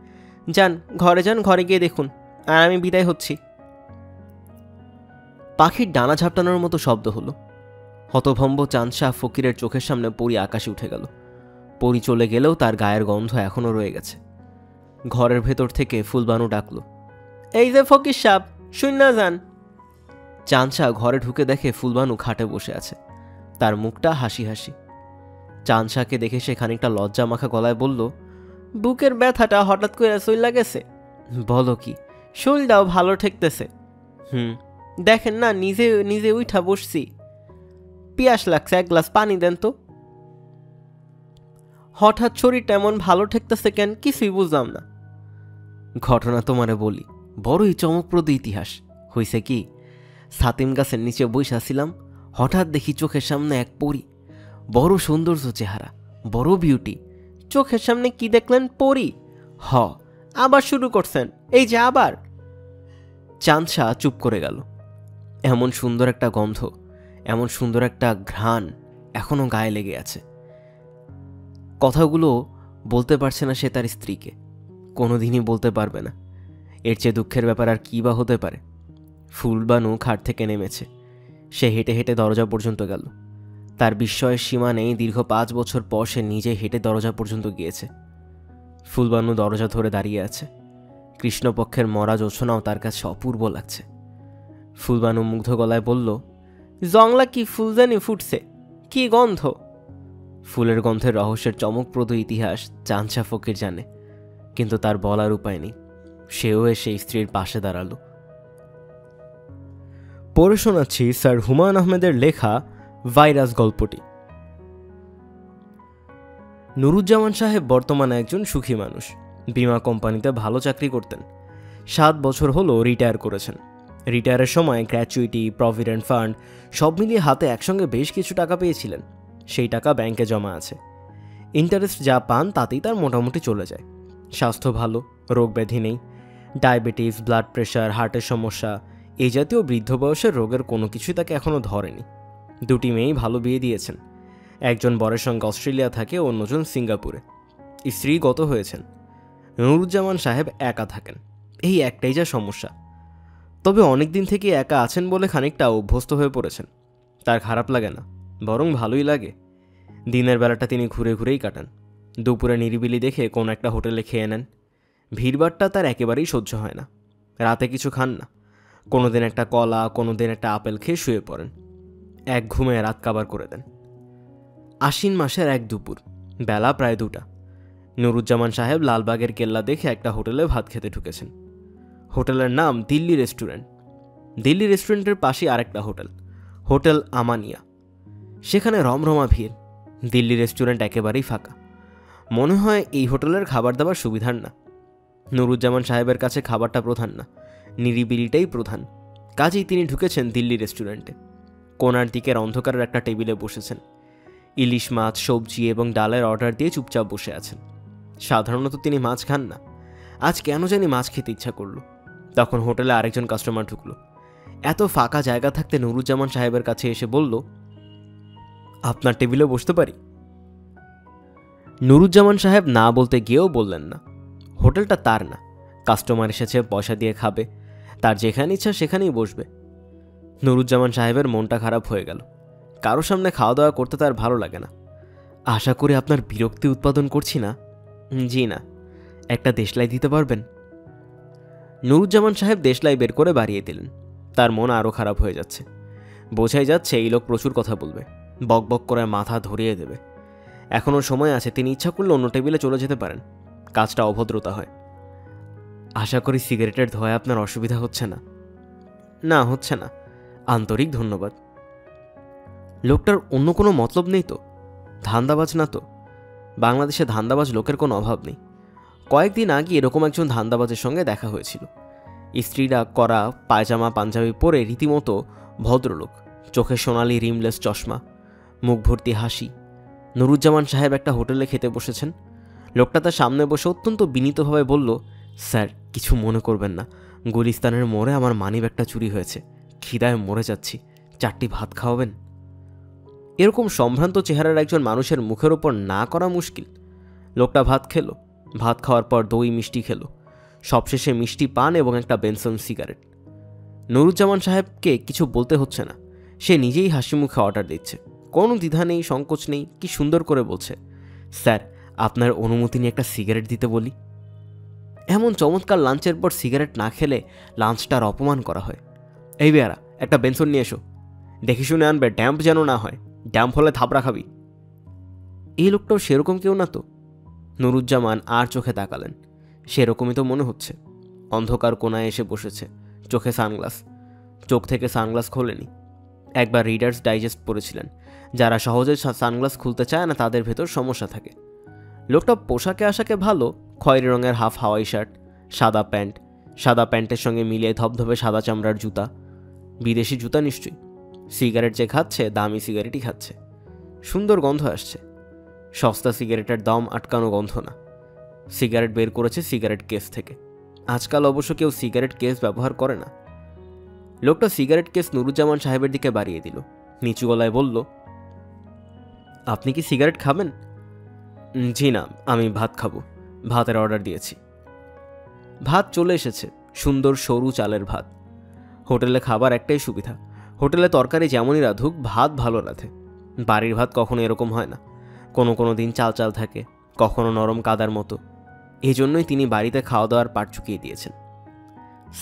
যান ঘরে যান, ঘরে গিয়ে দেখুন। আর আমি বিদায় হচ্ছি। পাখির ডানা ঝাপটানোর মতো শব্দ হলো। হতভম্ব চানসা ফকিরের চোখের সামনে পরী আকাশে উঠে গেল। পরী চলে গেলেও তার গায়ের গন্ধ এখনও রয়ে গেছে। ঘরের ভেতর থেকে ফুলবানু ডাকল, এই যে ফকির সাহেব, শুননা যান। চানসা ঘরে ঢুকে দেখে ফুলবানু খাটে বসে আছে, তার মুখটা হাসি হাসি। চানসাকে দেখে সে খানিকটা লজ্জা মাখা গলায় বলল, বুকের ব্যথাটা হঠাৎ করে চইলা গেছে? বলো কি? শরীরটাও ভালো ঠেকতেছে। দেখেন না, নিজে নিজে উঠা বসছি। পিয়াস লাগছে, 1 গ্লাস পানি দেন তো। হঠাৎ শরীরটা এমন ভালো ঠেকতেছে কেন, কিছুই বুঝলাম না। ঘটনা তোমারে বলি, বড়ই চমকপ্রদ ইতিহাস। হইছে কি, ছাতিম গাছের নিচে বইসাছিলাম, হঠাৎ দেখি চোখের সামনে এক পরী। বড় সৌন্দর্য চেহারা, বড় বিউটি। চোখের সামনে কি দেখলেন? পরী? হ। আবার শুরু করছেন? এই যে আবার। চানসা চুপ করে গেল। এমন সুন্দর একটা গন্ধ, এমন সুন্দর একটা ঘ্রাণ এখনো গায়ে লেগে আছে। কথাগুলো বলতে পারছে না সে তার স্ত্রীকে, কোনোদিনই বলতে পারবে না। এর চেয়ে দুঃখের ব্যাপার আর কী বা হতে পারে। ফুলবানু খাট থেকে নেমেছে। সে হেঁটে হেঁটে দরজা পর্যন্ত গেল। তার বিস্ময়ের সীমা নেই। দীর্ঘ 5 বছর পর সে নিজে হেঁটে দরজা পর্যন্ত গিয়েছে। ফুলবানু দরজা ধরে দাঁড়িয়ে আছে। কৃষ্ণপক্ষের মরা জোছনাও তার কাছে অপূর্ব লাগছে। ফুলবানু মুগ্ধ গলায় বলল, জংলা কি ফুলজানি ফুটছে? কি গন্ধ! ফুলের গন্ধের রহস্যের চমকপ্রদ ইতিহাস চানসা ফকির জানে, কিন্তু তার বলার উপায় নেই। সেও এসে স্ত্রীর পাশে দাঁড়ালো। পড়ে শোনাচ্ছি স্যার হুমায়ুন আহমেদের লেখা ভাইরাস গল্পটি। নুরুজ্জামান সাহেব বর্তমানে একজন সুখী মানুষ। বীমা কোম্পানিতে ভালো চাকরি করতেন। 7 বছর হলো রিটায়ার করেছেন। রিটায়ারের সময় গ্র্যাচুইটি, প্রভিডেন্ট ফান্ড সব মিলিয়ে হাতে একসঙ্গে বেশ কিছু টাকা পেয়েছিলেন। সেই টাকা ব্যাংকে জমা আছে। ইন্টারেস্ট যা পান তাতেই তার মোটামুটি চলে যায়। স্বাস্থ্য ভালো, রোগ ব্যাধি নেই। ডায়াবেটিস, ব্লাড প্রেশার, হার্টের সমস্যা এই জাতীয় বৃদ্ধ বয়সের রোগের কোনো কিছুই তাকে এখনও ধরেনি। 2টি মেয়েই ভালো বিয়ে দিয়েছেন। একজন বরের সঙ্গে অস্ট্রেলিয়া থাকে, অন্যজন সিঙ্গাপুরে। স্ত্রী গত হয়েছেন। নুরুজ্জামান সাহেব একা থাকেন, এই একটাই যা সমস্যা। তবে অনেক দিন থেকে একা আছেন বলে খানিকটা অভ্যস্ত হয়ে পড়েছেন। তার খারাপ লাগে না, বরং ভালোই লাগে। দিনের বেলাটা তিনি ঘুরে ঘুরেই কাটান। দুপুরে নিরিবিলি দেখে কোনো একটা হোটেলে খেয়ে নেন। ভিড়ভাট্টা তার একেবারেই সহ্য হয় না। রাতে কিছু খান না। কোনোদিন একটা কলা, কোনোদিন একটা আপেল খেয়ে শুয়ে পড়েন। এক ঘুমে রাত কাবার করে দেন। আশ্বিন মাসের এক দুপুর, বেলা প্রায় 2টা। নুরুজ্জামান সাহেব লালবাগের কেল্লা দেখে একটা হোটেলে ভাত খেতে ঢুকেছেন। হোটেলের নাম দিল্লি রেস্টুরেন্ট। দিল্লি রেস্টুরেন্টের পাশেই আরেকটা হোটেল, হোটেল আমানিয়া। সেখানে রমরমা ভিড়। দিল্লি রেস্টুরেন্ট একেবারেই ফাঁকা। মনে হয় এই হোটেলের খাবার দাবার সুবিধার না। নুরুজ্জামান সাহেবের কাছে খাবারটা প্রধান না, নিরিবিলিটাই প্রধান। কাজেই তিনি ঢুকেছেন দিল্লি রেস্টুরেন্টে। কোনার দিকের অন্ধকারের একটা টেবিলে বসেছেন। ইলিশ মাছ, সবজি এবং ডালের অর্ডার দিয়ে চুপচাপ বসে আছেন। সাধারণত তিনি মাছ খান না, আজ কেন জানি মাছ খেতে ইচ্ছা করল। তখন হোটেলে আরেকজন কাস্টমার ঢুকলো। এত ফাঁকা জায়গা থাকতে নুরুজ্জামান সাহেবের কাছে এসে বলল, আপনার টেবিলে বসতে পারি? নুরুজ্জামান সাহেব না বলতে গিয়েও বললেন না। হোটেলটা তার না, কাস্টমার এসেছে, পয়সা দিয়ে খাবে, তার যেখানে ইচ্ছা সেখানেই বসবে। নুরুজ্জামান সাহেবের মনটা খারাপ হয়ে গেল। কারো সামনে খাওয়া দাওয়া করতে তার ভালো লাগে না। আশা করি আপনার বিরক্তি উৎপাদন করছি না? জি না। একটা দেশলাই দিতে পারবেন? নুরুজ্জামান সাহেব দেশলাই বের করে বাড়িয়ে দিলেন। তার মন আরও খারাপ হয়ে যাচ্ছে। বোঝাই যাচ্ছে এই লোক প্রচুর কথা বলবে, বক বক করে মাথা ধরিয়ে দেবে। এখনও সময় আছে, তিনি ইচ্ছা করলে অন্য টেবিলে চলে যেতে পারেন। কাজটা অভদ্রতা হয়। আশা করি সিগারেটের ধোঁয়ায় আপনার অসুবিধা হচ্ছে না? না, হচ্ছে না। আন্তরিক ধন্যবাদ। লোকটার অন্য কোনো মতলব নেই তো? ধান্দাবাজ না তো? বাংলাদেশে ধান্দাবাজ লোকের কোনো অভাব নেই। কয়েকদিন আগে এরকম একজন ধান্দাবাজের সঙ্গে দেখা হয়েছিল। স্ত্রীরা করা পায়জামা পাঞ্জাবি পরে রীতিমতো ভদ্রলোক, চোখে সোনালি রিমলেস চশমা, মুখ ভর্তি হাসি। নুরুজ্জামান সাহেব একটা হোটেলে খেতে বসেছেন। লোকটা তার সামনে বসে অত্যন্ত বিনীতভাবে বলল, স্যার কিছু মনে করবেন না, গুলিস্তানের মোড়ে আমার মানিব্যাগটা চুরি হয়েছে, খিদায় মরে যাচ্ছি, 4টি ভাত খাওয়াবেন? এরকম সম্ভ্রান্ত চেহারার একজন মানুষের মুখের ওপর না করা মুশকিল। লোকটা ভাত খেলো। ভাত খাওয়ার পর দই মিষ্টি খেলো। সবশেষে মিষ্টি পান এবং একটা বেনসন সিগারেট। নুরুজ্জামান সাহেবকে কিছু বলতে হচ্ছে না, সে নিজেই হাসি মুখে অর্ডার দিচ্ছে। কোনো দ্বিধা নেই, সংকোচ নেই। কি সুন্দর করে বলছে, স্যার আপনার অনুমতি নিয়ে একটা সিগারেট দিতে বলি। এমন চমৎকার লাঞ্চের পর সিগারেট না খেলে লাঞ্চটার অপমান করা হয়। এই বেয়ারা, একটা বেনসন নিয়ে এসো, দেখে শুনে আনবে, ড্যাম্প যেন না হয়, ড্যাম্প হলে থাপড়া খাবি। এই লোকটাও সেরকম কেউ না তো? নুরুজ্জামান আর চোখে তাকালেন। সেরকমই তো মনে হচ্ছে। অন্ধকার কোনায় এসে বসেছে, চোখে সানগ্লাস। চোখ থেকে সানগ্লাস খোলেনি। একবার রিডার্স ডাইজেস্ট পড়েছিলেন, যারা সহজে সানগ্লাস খুলতে চায় না তাদের ভেতর সমস্যা থাকে। লোকটা পোশাকে আশাকে ভালো, খয়েরি রঙের হাফ হাওয়াই শার্ট, সাদা প্যান্ট, সাদা প্যান্টের সঙ্গে মিলিয়ে ধবধবে সাদা চামড়ার জুতা, বিদেশি জুতা নিশ্চয়ই। সিগারেট যে খাচ্ছে দামি সিগারেটই খাচ্ছে। সুন্দর গন্ধ আসছে। সস্তা সিগারেটের দম আটকানো গন্ধ না। সিগারেট বের করেছে সিগারেট কেস থেকে। আজকাল অবশ্য কেউ সিগারেট কেস ব্যবহার করে না। লোকটা সিগারেট কেস নুরুজ্জামান সাহেবের দিকে বাড়িয়ে দিল। নিচু গলায় বলল, আপনি কি সিগারেট খাবেন? জি না, আমি ভাত খাবো, ভাতের অর্ডার দিয়েছি। ভাত চলে এসেছে, সুন্দর সরু চালের ভাত। হোটেলে খাবার একটাই সুবিধা, হোটেলে তরকারি যেমনই রাঁধুক ভাত ভালো রাঁধে। বাড়ির ভাত কখনো এরকম হয় না, কোনো কোনো দিন চাল চাল থাকে, কখনো নরম কাদার মতো। এই জন্যই তিনি বাড়িতে খাওয়া দাওয়ার পাট চুকিয়ে দিয়েছেন।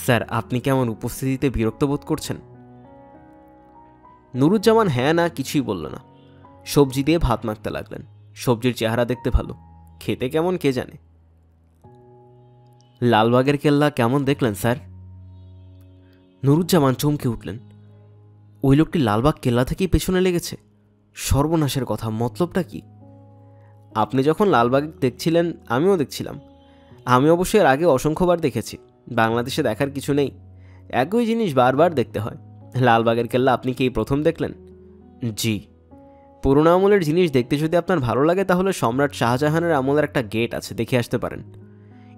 স্যার আপনি কি আমার উপস্থিতিতে বিরক্ত বোধ করছেন? নুরুজ্জামান হ্যাঁ না কিছুই বলল না। সবজি দিয়ে ভাত মাখতে লাগলেন। সবজির চেহারা দেখতে ভালো, খেতে কেমন কে জানে। লালবাগের কেল্লা কেমন দেখলেন স্যার? নুরুজ্জামান চমকে উঠলেন। ওই লোকটি লালবাগ কেল্লা থেকেই পেছনে লেগেছে? সর্বনাশের কথা, মতলবটা কি? আপনি যখন লালবাগ দেখছিলেন আমিও দেখছিলাম। আমি অবশ্য এর আগে অসংখ্যবার দেখেছি। বাংলাদেশে দেখার কিছু নেই, একই জিনিস বারবার দেখতে হয়। লালবাগের কেল্লা আপনি কি এই প্রথম দেখলেন? জি। পুরোনো আমলের জিনিস দেখতে যদি আপনার ভালো লাগে তাহলে সম্রাট শাহজাহানের আমলের একটা গেট আছে, দেখে আসতে পারেন।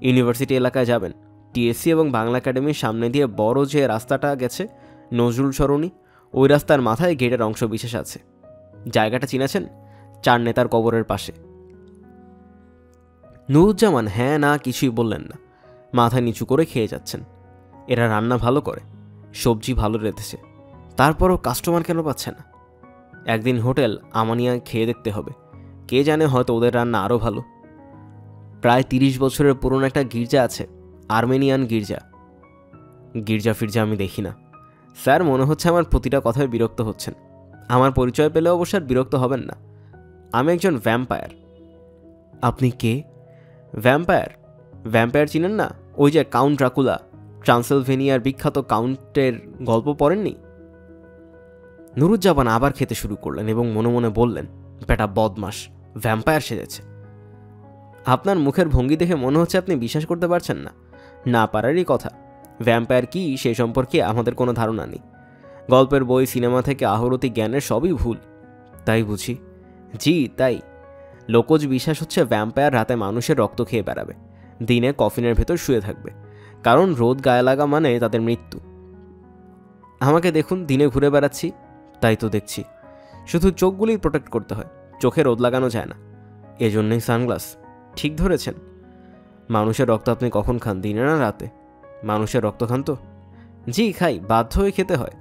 ইউনিভার্সিটি এলাকায় যাবেন, টিএসসি এবং বাংলা একাডেমির সামনে দিয়ে বড় যে রাস্তাটা গেছে নজরুল সরণি, ওই রাস্তার মাথায় গেটের অংশ বিশেষ আছে। জায়গাটা চিনেছেন? 4 নেতার কবরের পাশে। নুরুজ্জামান হ্যাঁ না কিছুই বললেন না, মাথা নিচু করে খেয়ে যাচ্ছেন। এরা রান্না ভালো করে, সবজি ভালো রেঁধেছে, তারপরও কাস্টমার কেন পাচ্ছে না? একদিন হোটেল আমানিয়া খেয়ে দেখতে হবে, কে জানে হয়তো ওদের রান্না আরও ভালো। প্রায় 30 বছরের পুরনো একটা গির্জা আছে, আর্মেনিয়ান গির্জা। গির্জা ফির্জা আমি দেখি না স্যার। মনে হচ্ছে আমার প্রতিটা কথায় বিরক্ত হচ্ছেন। আমার পরিচয় পেলে অবশ্য আর বিরক্ত হবেন না। আমি একজন ভ্যাম্পায়ার। আপনি কে? ভ্যাম্পায়ার? ভ্যাম্পায়ার চিনেন না? ওই যে কাউন্ট ড্রাকুলা, ট্রান্সিলভেনিয়ার বিখ্যাত কাউন্টের গল্প পড়েননি? নুরুজ্জামান আবার খেতে শুরু করলেন এবং মনে মনে বললেন, বেটা বদমাস, ভ্যাম্পায়ার সেজেছে। আপনার মুখের ভঙ্গি দেখে মনে হচ্ছে আপনি বিশ্বাস করতে পারছেন না। না পারারই কথা। ভ্যাম্পায়ার কি সে সম্পর্কে আমাদের কোনো ধারণা নেই। গল্পের বই, সিনেমা থেকে আহরতি জ্ঞানের সবই ভুল। তাই বুঝি? জি তাই। লোকজ বিশ্বাস হচ্ছে ভ্যাম্পায়ার রাতে মানুষের রক্ত খেয়ে বেড়াবে, দিনে কফিনের ভেতর শুয়ে থাকবে, কারণ রোদ গায়ে লাগা মানে তাদের মৃত্যু। আমাকে দেখুন, দিনে ঘুরে বেড়াচ্ছি। তাই তো দেখছি। শুধু চোখগুলোই প্রোটেক্ট করতে হয়, চোখে রোদ লাগানো যায় না। এজন্যই সানগ্লাস। ঠিক ধরেছেন। মানুষের রক্ত আপনি কখন খান, দিনে না রাতে? মানুষের রক্ত খান তো? জি খাই, বাধ্য হয়ে খেতে হয়।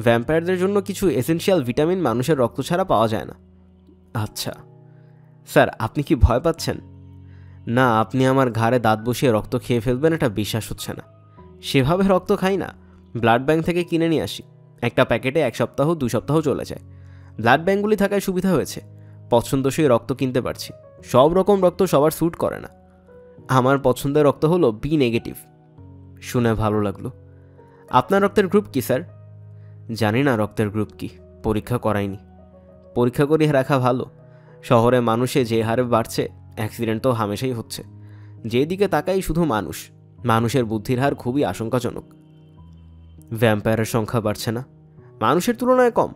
ভ্যাম্পায়ারদের জন্য কিছু এসেনশিয়াল ভিটামিন মানুষের রক্ত ছাড়া পাওয়া যায় না। আচ্ছা স্যার, আপনি কি ভয় পাচ্ছেন? না, আপনি আমার ঘাড়ে দাঁত বসিয়ে রক্ত খেয়ে ফেলবেন এটা বিশ্বাস হচ্ছে না। সেভাবে রক্ত খাই না, ব্লাড ব্যাঙ্ক থেকে কিনে নিয়ে আসি। একটা প্যাকেটে 1 সপ্তাহ 2 সপ্তাহ চলে যায়। ব্লাড ব্যাঙ্কগুলি থাকায় সুবিধা হয়েছে, পছন্দসই রক্ত কিনতে পারছি। সব রকম রক্ত সবার স্যুট করে না। আমার পছন্দের রক্ত হলো বি নেগেটিভ। শুনে ভালো লাগলো। আপনার রক্তের গ্রুপ কি স্যার? জানি না রক্তের গ্রুপ কি, পরীক্ষা করাইনি। পরীক্ষা করিয়ে রাখা ভালো। শহরে মানুষে যে হারে বাড়ছে, অ্যাক্সিডেন্ট তো হামেশাই হচ্ছে। যেদিকে তাকাই শুধু মানুষ। মানুষের বুদ্ধির হার খুবই আশঙ্কাজনক। ভ্যাম্পায়ারের সংখ্যা বাড়ছে না? মানুষের তুলনায় কম।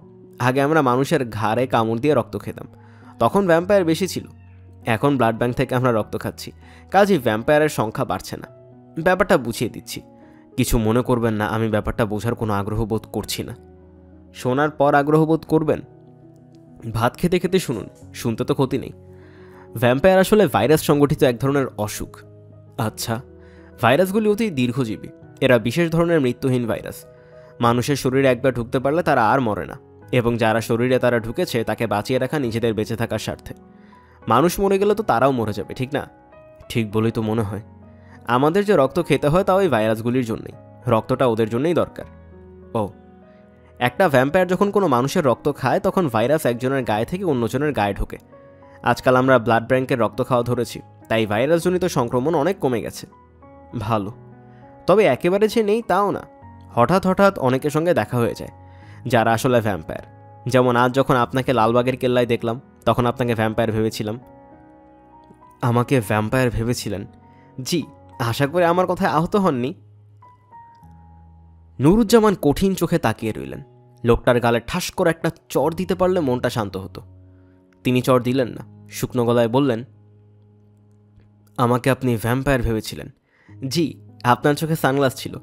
আগে আমরা মানুষের ঘাড়ে কামড় দিয়ে রক্ত খেতাম, তখন ভ্যাম্পায়ার বেশি ছিল। এখন ব্লাড ব্যাঙ্ক থেকে আমরা রক্ত খাচ্ছি, কাজেই ভ্যাম্পায়ারের সংখ্যা বাড়ছে না। ব্যাপারটা বুঝিয়ে দিচ্ছি, কিছু মনে করবেন না। আমি ব্যাপারটা বোঝার কোনো আগ্রহ বোধ করছি না। শোনার পর আগ্রহ বোধ করবেন? ভাত খেতে খেতে শুনুন, শুনতে তো ক্ষতি নেই। ভ্যাম্পায়ার আসলে ভাইরাস সংগঠিত এক ধরনের অসুখ। আচ্ছা, ভাইরাসগুলি অতি দীর্ঘজীবী। এরা বিশেষ ধরনের মৃত্যুহীন ভাইরাস। মানুষের শরীরে একবার ঢুকতে পারলে তারা আর মরে না, এবং যারা শরীরে তারা ঢুকেছে তাকে বাঁচিয়ে রাখা নিজেদের বেঁচে থাকার স্বার্থে। মানুষ মরে গেলে তো তারাও মরে যাবে, ঠিক না? ঠিক বলেই তো মনে হয়। আমাদের যে রক্ত খেতে হয় তা ওই ভাইরাসগুলির জন্যই। রক্তটা ওদের জন্যই দরকার। ও, একটা ভ্যাম্পায়ার যখন কোনো মানুষের রক্ত খায় তখন ভাইরাস একজনের গায়ে থেকে অন্যজনের গায়ে ঢোকে। আজকাল আমরা ব্লাড ব্যাঙ্কের রক্ত খাওয়া ধরেছি, তাই ভাইরাসজনিত সংক্রমণ অনেক কমে গেছে। ভালো। তবে একেবারে যে নেই তাও না। হঠাৎ হঠাৎ অনেকের সঙ্গে দেখা হয়ে যায় যারা আসলে ভ্যাম্পায়ার। যেমন আজ যখন আপনাকে লালবাগের কেল্লায় দেখলাম, তখন আপনাকে ভ্যাম্পায়ার ভেবেছিলাম। আমাকে ভ্যাম্পায়ার ভেবেছিলেন? জি। আশা করি আমার কথায় আহত হননি। নুরুজ্জামান কঠিন চোখে তাকিয়ে রইলেন। লোকটার গালে ঠাস করে একটা চড় দিতে পারলে মনটা শান্ত হতো। তিনি চড় দিলেন না, শুকনো গলায় বললেন, আমাকে আপনি ভ্যাম্পায়ার ভেবেছিলেন? জি। আপনার চোখে সানগ্লাস ছিল।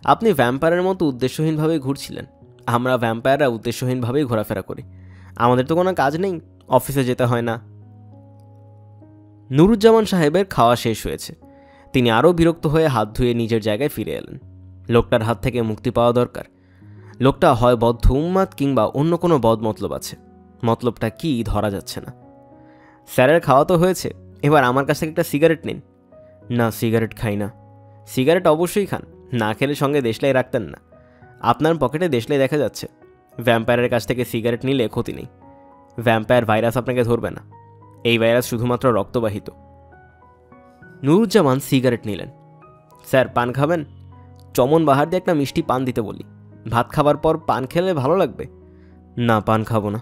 আপনি ভ্যাম্পায়ারের মতো উদ্দেশ্যহীনভাবেই ঘুরছিলেন। আমরা ভ্যাম্পায়াররা উদ্দেশ্যহীনভাবেই ঘোরাফেরা করি। আমাদের তো কোনো কাজ নেই, অফিসে যেতে হয় না। নুরুজ্জামান সাহেবের খাওয়া শেষ হয়েছে। তিনি আরও বিরক্ত হয়ে হাত ধুয়ে নিজের জায়গায় ফিরে এলেন। লোকটার হাত থেকে মুক্তি পাওয়া দরকার। লোকটা হয় বদ্ধ উন্মাদ কিংবা অন্য কোনো বদ মতলব আছে। মতলবটা কি ধরা যাচ্ছে না। স্যারের খাওয়া তো হয়েছে, এবার আমার কাছ থেকে একটা সিগারেট নিন। না, সিগারেট খাই না। সিগারেট অবশ্যই খান, না খেলে সঙ্গে দেশলাই রাখতেন না। আপনার পকেটে দেশলাই দেখা যাচ্ছে। ভ্যাম্পায়ারের কাছ থেকে সিগারেট নিলে ক্ষতি নেই। ভ্যাম্পায়ার ভাইরাস আপনাকে ধরবে না। এই ভাইরাস শুধুমাত্র রক্তবাহিত। নুরুজ্জামান সিগারেট নিলেন। স্যার, পান খাবেন? চমন বাহার দিয়ে একটা মিষ্টি পান দিতে বলি। ভাত খাবার পর পান খেলে ভালো লাগবে। না, পান খাবো না।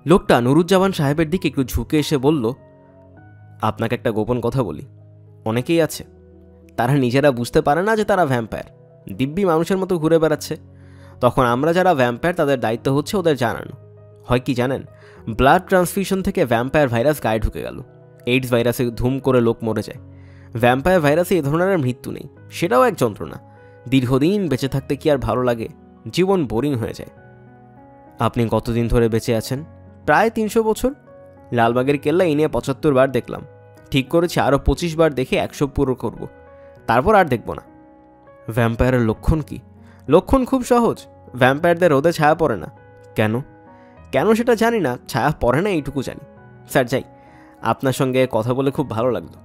লোকটা নুরুজ্জামান সাহেবের দিকে একটু ঝুঁকে এসে বলল, আপনাকে একটা গোপন কথা বলি। অনেকেই আছে, তারা নিজেরা বুঝতে পারে না যে তারা ভ্যাম্পায়ার, দিব্যি মানুষের মতো ঘুরে বেড়াচ্ছে। তখন আমরা যারা ভ্যাম্পায়ার তাদের দায়িত্ব হচ্ছে ওদের জানানো। হয় কি জানেন, ব্লাড ট্রান্সফিউশন থেকে ভ্যাম্পায়ার ভাইরাস গায়ে ঢুকে গেল। এইডস ভাইরাসে ধুম করে লোক মরে যায়। ভ্যাম্পায়ার ভাইরাসে এ ধরনের মৃত্যু নেই, সেটাও এক যন্ত্রণা। দীর্ঘদিন বেঁচে থাকতে কি আর ভালো লাগে? জীবন বোরিং হয়ে যায়। আপনি কতদিন ধরে বেঁচে আছেন? প্রায় 300 বছর। লালবাগের কেল্লা এই নিয়ে 75 বার দেখলাম। ঠিক করেছি আরও 25 বার দেখে 100 পুরো করব, তারপর আর দেখব না। ভ্যাম্পায়ারের লক্ষণ কি? লক্ষণ খুব সহজ। ভ্যাম্পায়ারদের রোদে ছায়া পড়ে না। কেন কেন সেটা জানি না, ছায়া পড়ে না এইটুকু জানি। স্যার যাই, আপনার সঙ্গে কথা বলে খুব ভালো লাগলো।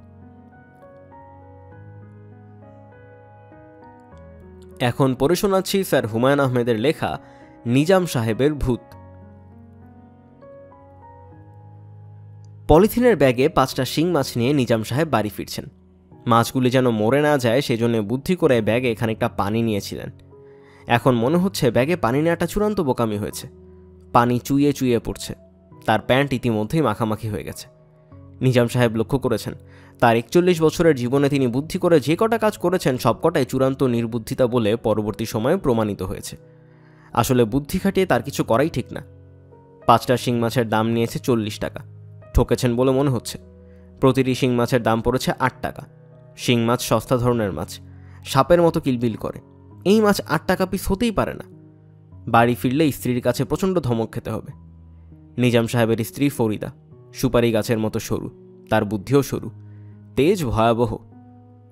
এখন পড়ে শোনাচ্ছি স্যার হুমায়ুন আহমেদের লেখা নিজাম সাহেবের ভূত। পলিথিনের ব্যাগে 5টা শিং মাছ নিয়ে নিজাম সাহেব বাড়ি ফিরছেন। মাছগুলি যেন মরে না যায় সেজন্য বুদ্ধি করে ব্যাগে খানিকটা পানি নিয়েছিলেন। এখন মনে হচ্ছে ব্যাগে পানি নেওয়াটা চূড়ান্ত বোকামি হয়েছে। পানি চুইয়ে চুইয়ে পড়ছে। তার প্যান্ট ইতিমধ্যেই মাখামাখি হয়ে গেছে। নিজাম সাহেব লক্ষ্য করেছেন তার 41 বছরের জীবনে তিনি বুদ্ধি করে যে কটা কাজ করেছেন সবকটাই চূড়ান্ত নির্বুদ্ধিতা বলে পরবর্তী সময়ে প্রমাণিত হয়েছে। আসলে বুদ্ধি খাটিয়ে তার কিছু করাই ঠিক না। 5টা শিং মাছের দাম নিয়েছে 40 টাকা। ঠকেছেন বলে মনে হচ্ছে। প্রতিটি শিং মাছের দাম পড়েছে 8 টাকা। শিং মাছ সস্তা ধরনের মাছ, সাপের মতো কিলবিল করে। এই মাছ 8 টাকা পিস হতেই পারে না। বাড়ি ফিরলে স্ত্রীর কাছে প্রচণ্ড ধমক খেতে হবে। নিজাম সাহেবের স্ত্রী ফরিদা সুপারি গাছের মতো সরু, তার বুদ্ধিও সরু, তেজ ভয়াবহ।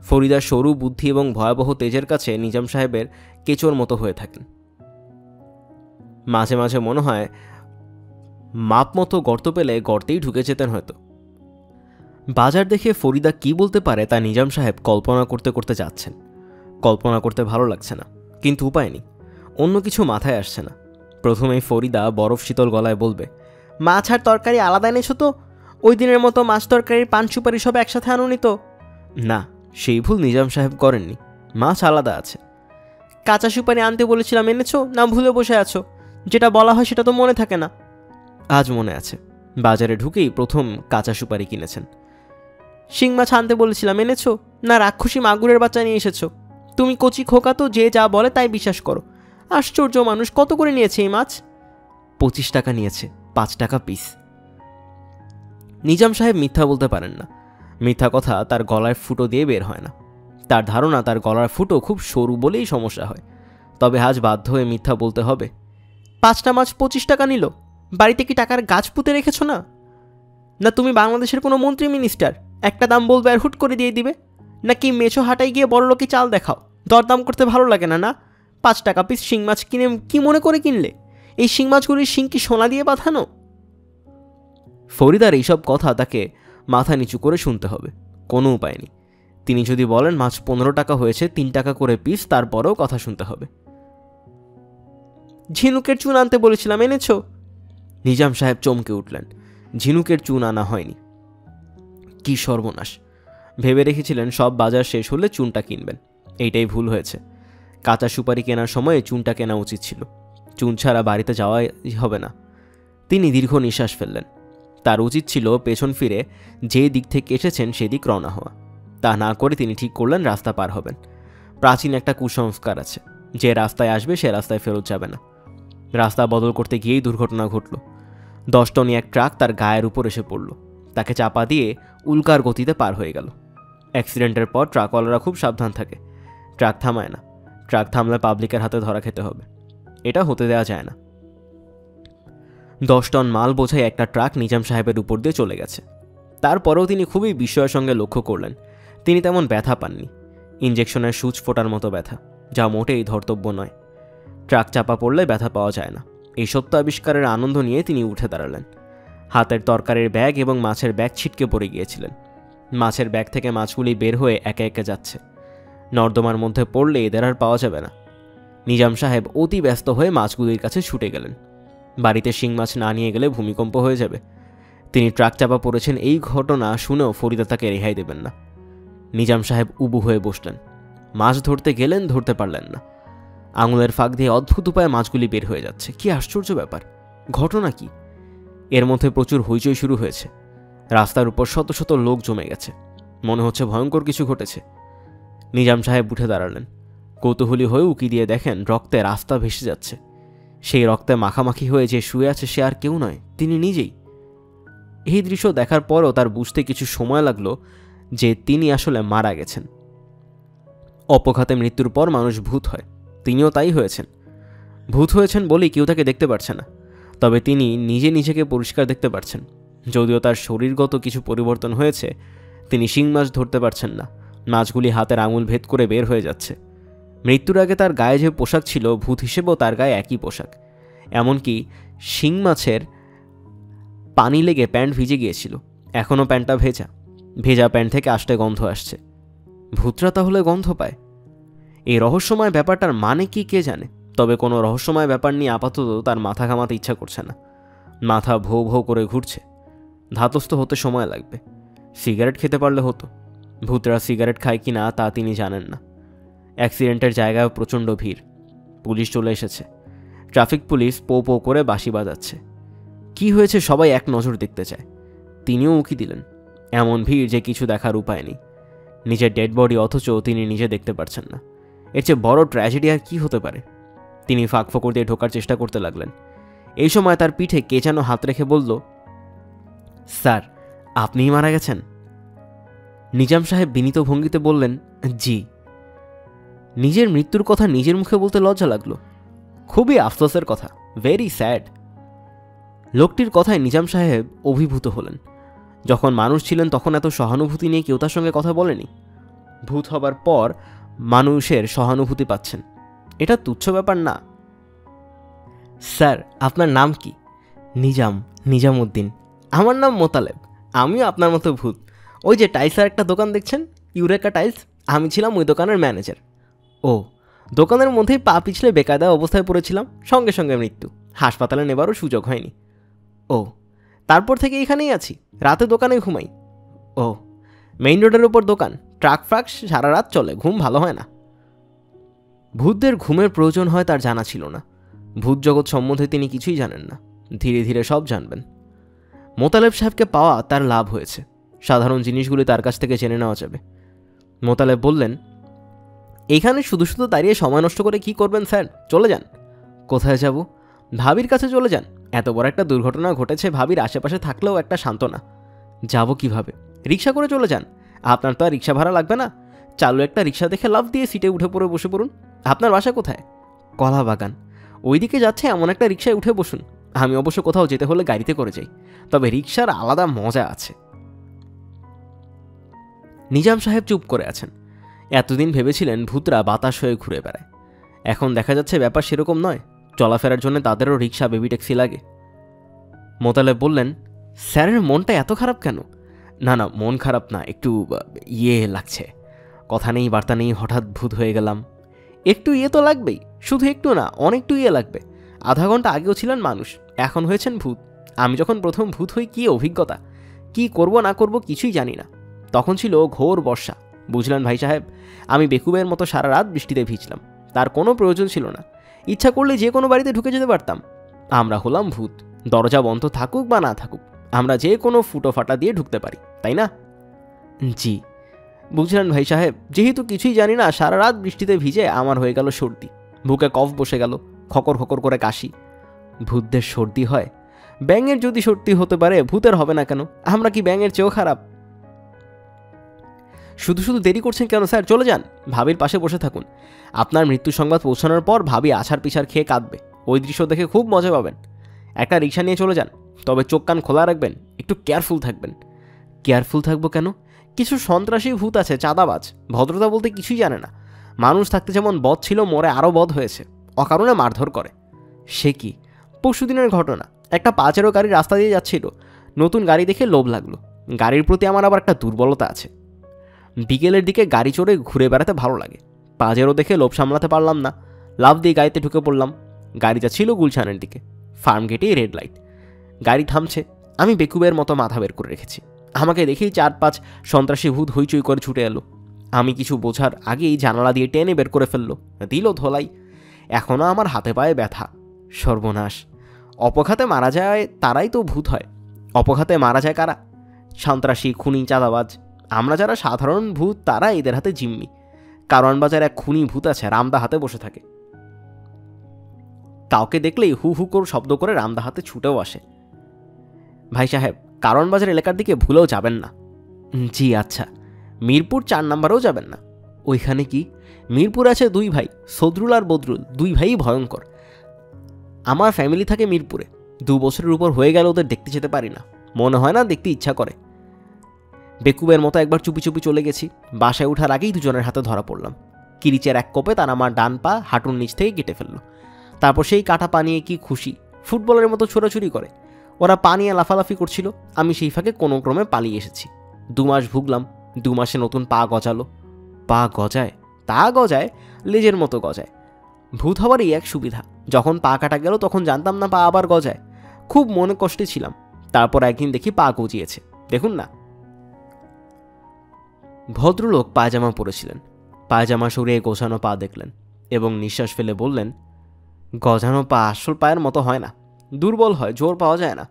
ফরিদার সরু বুদ্ধি এবং ভয়াবহ তেজের কাছে নিজাম সাহেবের কেচোর মতো হয়ে থাকেন। মাঝে মাঝে মনে হয় মাপ মতো গর্ত পেলে গর্তেই ঢুকে যেতেন হয়তো। বাজার দেখে ফরিদা কি বলতে পারে তা নিজাম সাহেব কল্পনা করতে করতে যাচ্ছেন। কল্পনা করতে ভালো লাগছে না, কিন্তু উপায় নেই, অন্য কিছু মাথায় আসছে না। প্রথমেই ফরিদা বরফ শীতল গলায় বলবে, মাছ আর তরকারি আলাদা এনেছো তো? ওই দিনের মতো মাছ তরকারির পান সুপারি সব একসাথে আনুনি তো? না, সেই ভুল নিজাম সাহেব করেননি, মাছ আলাদা আছে। কাঁচা সুপারি আনতে বলেছিলাম, এনেছো না ভুলে বসে আছো? যেটা বলা হয় সেটা তো মনে থাকে না। আজ মনে আছে, বাজারে ঢুকেই প্রথম কাঁচা সুপারি কিনেছেন। শিং মাছ আনতে বলেছিলাম, এনেছো না রাক্ষসী মাগুরের বাচ্চা নিয়ে এসেছো? তুমি কচি খোকা তো, যে যা বলে তাই বিশ্বাস করো। আশ্চর্য মানুষ, কত করে নিয়েছে এই মাছ? 25 টাকা নিয়েছে, 5 টাকা পিস। নিজাম সাহেব মিথ্যা বলতে পারেন না। মিথ্যা কথা তার গলার ফুটো দিয়ে বের হয় না। তার ধারণা তার গলার ফুটো খুব সরু বলেই সমস্যা হয়। তবে আজ বাধ্য হয়ে মিথ্যা বলতে হবে। 5টা মাছ 25 টাকা নিল? বাড়িতে কি টাকার গাছ পুঁতে রেখেছো না? না তুমি বাংলাদেশের কোনো মন্ত্রী মিনিস্টার, একটা দাম বলবে আর হুট করে দিয়ে দিবে? নাকি মেছো হাটায় গিয়ে বড় লোকি চাল দেখাও, দরদাম করতে ভালো লাগে না? না, 5 টাকা পিস শিং মাছ কিনে কি মনে করে কিনলে? এই শিং মাছগুলির শিং কি সোনা দিয়ে বাঁধানো? ফরিদার এইসব কথা তাকে মাথা নিচু করে শুনতে হবে, কোনো উপায় নেই। তিনি যদি বলেন মাছ 15 টাকা হয়েছে, 3 টাকা করে পিস, তারপরেও কথা শুনতে হবে। ঝিনুকের চুন আনতে বলেছিলাম, এনেছো? নিজাম সাহেব চমকে উঠলেন। ঝিনুকের চুন আনা হয়নি। কি সর্বনাশ! ভেবে রেখেছিলেন সব বাজার শেষ হলে চুনটা কিনবেন। এইটাই ভুল হয়েছে। কাঁচা সুপারি কেনার সময় চুনটা কেনা উচিত ছিল। চুন ছাড়া বাড়িতে যাওয়াই হবে না। তিনি দীর্ঘ নিঃশ্বাস ফেললেন। তার উচিত ছিল পেছন ফিরে যে দিক থেকে এসেছেন সেদিক রওনা হওয়া। তা না করে তিনি ঠিক করলেন রাস্তা পার হবেন। প্রাচীন একটা কুসংস্কার আছে, যে রাস্তায় আসবে সে রাস্তায় ফেরত যাবে না। রাস্তা বদল করতে গিয়েই দুর্ঘটনা ঘটল। 10 টনি এক ট্রাক তার গায়ের উপর এসে পড়ল। তাকে চাপা দিয়ে উল্কার গতিতে পার হয়ে গেল। অ্যাক্সিডেন্টের পর ট্রাকওয়ালারা খুব সাবধান থাকে, ট্রাক থামায় না। ট্রাক থামলে পাবলিকের হাতে ধরা খেতে হবে, এটা হতে দেওয়া যায় না। 10 টন মাল বোঝাই একটা ট্রাক নিজাম সাহেবের উপর দিয়ে চলে গেছে। তারপরেও তিনি খুবই বিস্ময়ের সঙ্গে লক্ষ্য করলেন তিনি তেমন ব্যথা পাননি। ইঞ্জেকশনের সূচ ফোটার মতো ব্যথা, যা মোটেই ধর্তব্য নয়। ট্রাক চাপা পড়লে ব্যথা পাওয়া যায় না, এই সত্য আবিষ্কারের আনন্দ নিয়ে তিনি উঠে দাঁড়ালেন। হাতের তরকারির ব্যাগ এবং মাছের ব্যাগ ছিটকে পড়ে গিয়েছিলেন। মাছের ব্যাগ থেকে মাছগুলি বের হয়ে একে একে যাচ্ছে। নর্দমার মধ্যে পড়লে এদের আর পাওয়া যাবে না। নিজাম সাহেব অতি ব্যস্ত হয়ে মাছগুলির কাছে ছুটে গেলেন। বাড়িতে শিং মাছ না নিয়ে গেলে ভূমিকম্প হয়ে যাবে। তিনি ট্রাক চাপা পড়েছেন এই ঘটনা শুনেও ফরিদা তাকে রেহাই দেবেন না। নিজাম সাহেব উবু হয়ে বসলেন। মাছ ধরতে গেলেন, ধরতে পারলেন না। আঙুলের ফাঁক দিয়ে অদ্ভুত উপায়ে মাছগুলি বের হয়ে যাচ্ছে। কি আশ্চর্য ব্যাপার! ঘটনা কি? এর মধ্যে প্রচুর হইচই শুরু হয়েছে। রাস্তার উপর শত শত লোক জমে গেছে। মনে হচ্ছে ভয়ঙ্কর কিছু ঘটেছে। নিজাম সাহেব উঠে দাঁড়ালেন। কৌতূহলী হয়ে উকি দিয়ে দেখেন রক্তে রাস্তা ভেসে যাচ্ছে। সেই রক্তে মাখামাখি হয়ে যে শুয়ে আছে সে আর কেউ নয়, তিনি নিজেই। এই দৃশ্য দেখার পরও তার বুঝতে কিছু সময় লাগলো যে তিনি আসলে মারা গেছেন। অপঘাতে মৃত্যুর পর মানুষ ভূত হয়, তিনিও তাই হয়েছেন। ভূত হয়েছেন বলেই কেউ তাকে দেখতে পারছে না, তবে তিনি নিজে নিজেকে পরিষ্কার দেখতে পারছেন। যদিও তার শরীরগত কিছু পরিবর্তন হয়েছে, তিনি শিং মাছ ধরতে পারছেন না। মাছগুলি হাতের আঙুল ভেদ করে বের হয়ে যাচ্ছে। মৃত্যুর আগে তার গায়ে যে পোশাক ছিল, ভূত হিসেবেও তার গায়ে একই পোশাক। এমনকি শিং মাছের পানি লেগে প্যান্ট ভিজে গিয়েছিল, এখনও প্যান্টটা ভেজা। ভেজা প্যান্ট থেকে আষ্টে গন্ধ আসছে। ভূতরা তাহলে গন্ধ পায়? এই রহস্যময় ব্যাপারটার মানে কি কে জানে। তবে কোনো রহস্যময় ব্যাপার নিয়ে আপাতত তার মাথা ঘামাতে ইচ্ছা করছে না। মাথা ভৌ ভৌ করে ঘুরছে। ধাতস্থ হতে সময় লাগবে। সিগারেট খেতে পারলে হতো। ভূতরা সিগারেট খায় কি না তা তিনি জানেন না। অ্যাক্সিডেন্টের জায়গায় প্রচণ্ড ভিড়। পুলিশ চলে এসেছে। ট্রাফিক পুলিশ পো পো করে বাঁশি বাজাচ্ছে। কি হয়েছে সবাই এক নজর দেখতে চায়। তিনিও উকি দিলেন। এমন ভিড় যে কিছু দেখার উপায় নেই। নিজের ডেড বডি অথচ তিনি নিজে দেখতে পারছেন না। এর চেয়ে বড় ট্র্যাজেডি আর কি হতে পারে? তিনি ফাঁক ফোকর দিয়ে ঢোকার চেষ্টা করতে লাগলেন। এই সময় তার পিঠে কে যেন হাত রেখে বলল, স্যার, আপনিই মারা গেছেন? নিজাম সাহেব বিনীত ভঙ্গিতে বললেন, জি। নিজের মৃত্যুর কথা নিজের মুখে বলতে লজ্জা লাগলো। খুবই আফসোসের কথা, ভেরি স্যাড। লোকটির কথায় নিজাম সাহেব অভিভূত হলেন। যখন মানুষ ছিলেন তখন এত সহানুভূতি নিয়ে কেউ তার সঙ্গে কথা বলেনি। ভূত হবার পর মানুষের সহানুভূতি পাচ্ছেন, এটা তুচ্ছ ব্যাপার না। স্যার, আপনার নাম কি? নিজামউদ্দিন। আমার নাম মোতালেব। আমিও আপনার মতো ভূত। ওই যে টাইলসের একটা দোকান দেখছেন, ইউরেকা টাইলস, আমি ছিলাম ওই দোকানের ম্যানেজার। ও, দোকানের মধ্যেই পা পিছলে বেকায়দা অবস্থায় পড়েছিলাম, সঙ্গে সঙ্গে মৃত্যু। হাসপাতালে নেবারও সুযোগ হয়নি। ও, তারপর থেকে এখানেই আছি, রাতে দোকানে ঘুমাই। ও, মেইন রোডের ওপর দোকান, ট্রাক ফ্রাক সারা রাত চলে, ঘুম ভালো হয় না। ভূতদের ঘুমের প্রয়োজন হয় তার জানা ছিল না। ভূত জগৎ সম্বন্ধে তিনি কিছুই জানেন না, ধীরে ধীরে সব জানবেন। মোতালেব সাহেবকে পাওয়া তার লাভ হয়েছে। সাধারণ জিনিসগুলি তার কাছ থেকে জেনে নেওয়া যাবে। মোতালেব বললেন, এইখানে শুধু শুধু দাঁড়িয়ে সময় নষ্ট করে কি করবেন স্যার? চলে যান। কোথায় যাব? ভাবির কাছে চলে যান। এত বড় একটা দুর্ঘটনা ঘটেছে, ভাবির আশেপাশে থাকলেও একটা সান্ত্বনা। যাব কিভাবে? রিক্সা করে চলে যান। আপনার তো আর রিক্সা ভাড়া লাগবে না। চালু একটা রিক্সা দেখে লাফ দিয়ে সিটে উঠে পড়ে বসে পড়ুন। আপনার বাসা কোথায়? কলা বাগান। ওইদিকে যাচ্ছে এমন একটা রিক্সায় উঠে বসুন। আমি অবশ্য কোথাও যেতে হলে গাড়িতে করে যাই, তবে রিক্সার আলাদা মজা আছে। নিজাম সাহেব চুপ করে আছেন। এতদিন ভেবেছিলেন ভূতরা বাতাস হয়ে ঘুরে বেড়ায়। এখন দেখা যাচ্ছে ব্যাপার সেরকম নয়। চলাফেরার জন্য তাদেরও রিক্সা, বেবি ট্যাক্সি লাগে। মোতালেব বললেন, স্যারের মনটা এত খারাপ কেন? না না, মন খারাপ না, একটু লাগছে। কথা নেই বার্তা নেই, হঠাৎ ভূত হয়ে গেলাম। একটু তো লাগবেই, শুধু একটু না, অনেকটু লাগবে। আধা ঘন্টা আগেও ছিলেন মানুষ, এখন হয়েছেন ভূত। আমি যখন প্রথম ভূত হই, কী অভিজ্ঞতা! কি করব না করব কিছুই জানি না। তখন ছিল ঘোর বর্ষা, বুঝলেন ভাই সাহেব। আমি বেকুবের মতো সারা রাত বৃষ্টিতে ভিজলাম। তার কোনো প্রয়োজন ছিল না। ইচ্ছা করলে যে কোনো বাড়িতে ঢুকে যেতে পারতাম। আমরা হলাম ভূত। দরজা বন্ধ থাকুক বা না থাকুক, আমরা যে কোনো ফুটো ফাটা দিয়ে ঢুকতে পারি, তাই না? জি। বুঝলেন ভাই সাহেব, যেহেতু কিছুই জানি না, সারা রাত বৃষ্টিতে ভিজে আমার হয়ে গেল সর্দি। বুকে কফ বসে গেল, খকর খকর করে কাশি। ভূতদের সর্দি হয়? ব্যাঙের যদি সর্দি হতে পারে, ভূতের হবে না কেন? আমরা কি ব্যাঙের চেয়েও খারাপ? শুধু শুধু দেরি করছেন কেন স্যার? চলে যান, ভাবির পাশে বসে থাকুন। আপনার মৃত্যু সংবাদ পৌঁছানোর পর ভাবি আছাড় পিছাড় খেয়ে কাঁদবে। ওই দৃশ্য দেখে খুব মজা পাবেন। একটা রিক্সা নিয়ে চলে যান, তবে চোখ কান খোলা রাখবেন, একটু কেয়ারফুল থাকবেন। কেয়ারফুল থাকবো কেন? কিছু সন্ত্রাসী ভূত আছে, চাঁদাবাজ, ভদ্রতা বলতে কিছুই জানে না। মানুষ থাকতে যেমন বধ ছিল, মরে আরও বধ হয়েছে, অকারণে মারধর করে। সে কি? পরশুদিনের ঘটনা। একটা পাঁচেরও গাড়ি রাস্তা দিয়ে যাচ্ছিল, নতুন গাড়ি দেখে লোভ লাগলো। গাড়ির প্রতি আমার আবার একটা দুর্বলতা আছে। বিকেলের দিকে গাড়ি চড়ে ঘুরে বেড়াতে ভালো লাগে। পাজেরও দেখে লোভ সামলাতে পারলাম না, লাফ দিয়ে গাড়িতে ঢুকে পড়লাম। গাড়ি যাচ্ছিল গুলশানের দিকে। ফার্ম গেটেই রেড লাইট। গাড়ি থামছে। আমি বেকুবের মতো মাথা বের করে রেখেছি। আমাকে দেখেই 4-5 সন্ত্রাসী ভূত হইচই করে ছুটে এলো। আমি কিছু বোঝার আগেই জানালা দিয়ে টেনে বের করে ফেললো, দিল ধোলাই। এখনও আমার হাতে পায়ে ব্যথা। সর্বনাশ! অপঘাতে মারা যায় তারাই তো ভূত হয়। অপঘাতে মারা যায় কারা? সন্ত্রাসী, খুনি, চাঁদাবাজ। আমরা যারা সাধারণ ভূত, তারা এদের হাতে জিম্মি। কারওয়ান বাজার এক খুনি ভূত আছে, রামদা হাতে বসে থাকে। কাউকে দেখলেই হু হু করে শব্দ করে রামদা হাতে ছুটেও আসে। ভাই সাহেব, কারওয়ান বাজার এলাকার দিকে ভুলেও যাবেন না। জি আচ্ছা। মিরপুর 4 নম্বরেও যাবেন না। ওইখানে কি? মিরপুর আছে 2 ভাই, সদরুল আর বদরুল, 2 ভাই ভয়ঙ্কর। আমার ফ্যামিলি থাকে মিরপুরে। 2 বছরের উপর হয়ে গেল ওদের দেখতে যেতে পারি না, মনে হয় না দেখতে ইচ্ছা করে। বেকুবের মতো একবার চুপি চুপি চলে গেছি। বাসায় ওঠার আগেই দুজনের হাতে ধরা পড়লাম। কিরিচের এক কোপে তার আমার ডান পা হাঁটুর নিচ থেকে কেটে ফেলল। তারপর সেই কাটা পা নিয়ে কি খুশি, ফুটবলের মতো ছোড়াছুরি করে। ওরা পা নিয়ে লাফালাফি করছিল, আমি সেই ফাঁকে কোনো ক্রমে পালিয়ে এসেছি। 2 মাস ভুগলাম। 2 মাসে নতুন পা গজালো। পা গজায়? তা গজায়, লেজের মতো গজায়। ভূত হওয়ারই এক সুবিধা, যখন পা কাটা গেল তখন জানতাম না পা আবার গজায়। খুব মনে কষ্টে ছিলাম। তারপর একদিন দেখি পা গজিয়েছে। দেখুন না। ভদ্রলোক পায়জামা পরেছিলেন। পায়জামা সরিয়ে গোছানো পা দেখলেন এবং নিঃশ্বাস ফেলে বললেন, গজানো পা আসল পায়ের মতো হয় না, দুর্বল হয়, জোর পাওয়া যায় না।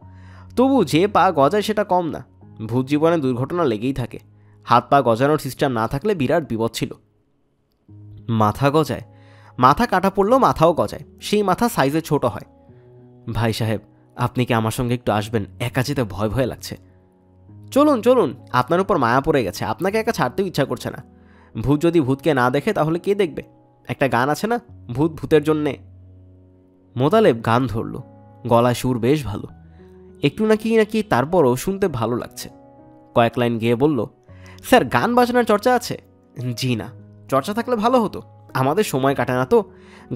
তবু যে পা গজায় সেটা কম না। ভূত জীবনে দুর্ঘটনা লেগেই থাকে। হাত পা গজানোর সিস্টেম না থাকলে বিরাট বিপদ ছিল। মাথা গজায়? মাথা কাটা পড়লেও মাথাও গজায়, সেই মাথা সাইজে ছোট হয়। ভাই সাহেব, আপনি কি আমার সঙ্গে একটু আসবেন? একা যেতে ভয় ভয় লাগছে। চলুন চলুন, আপনার উপর মায়া পড়ে গেছে, আপনাকে একা ছাড়তেও ইচ্ছা করছে না। ভূত যদি ভূতকে না দেখে তাহলে কে দেখবে? একটা গান আছে না, ভূত ভূতের জন্যে। মোতালেব গান ধরল, গলায় সুর বেশ ভালো, একটু নাকি নাকি তারপরও শুনতে ভালো লাগছে। কয়েক লাইন গেয়ে বলল, স্যার গান বাজনার চর্চা আছে? জি না, চর্চা থাকলে ভালো হতো, আমাদের সময় কাটে না তো,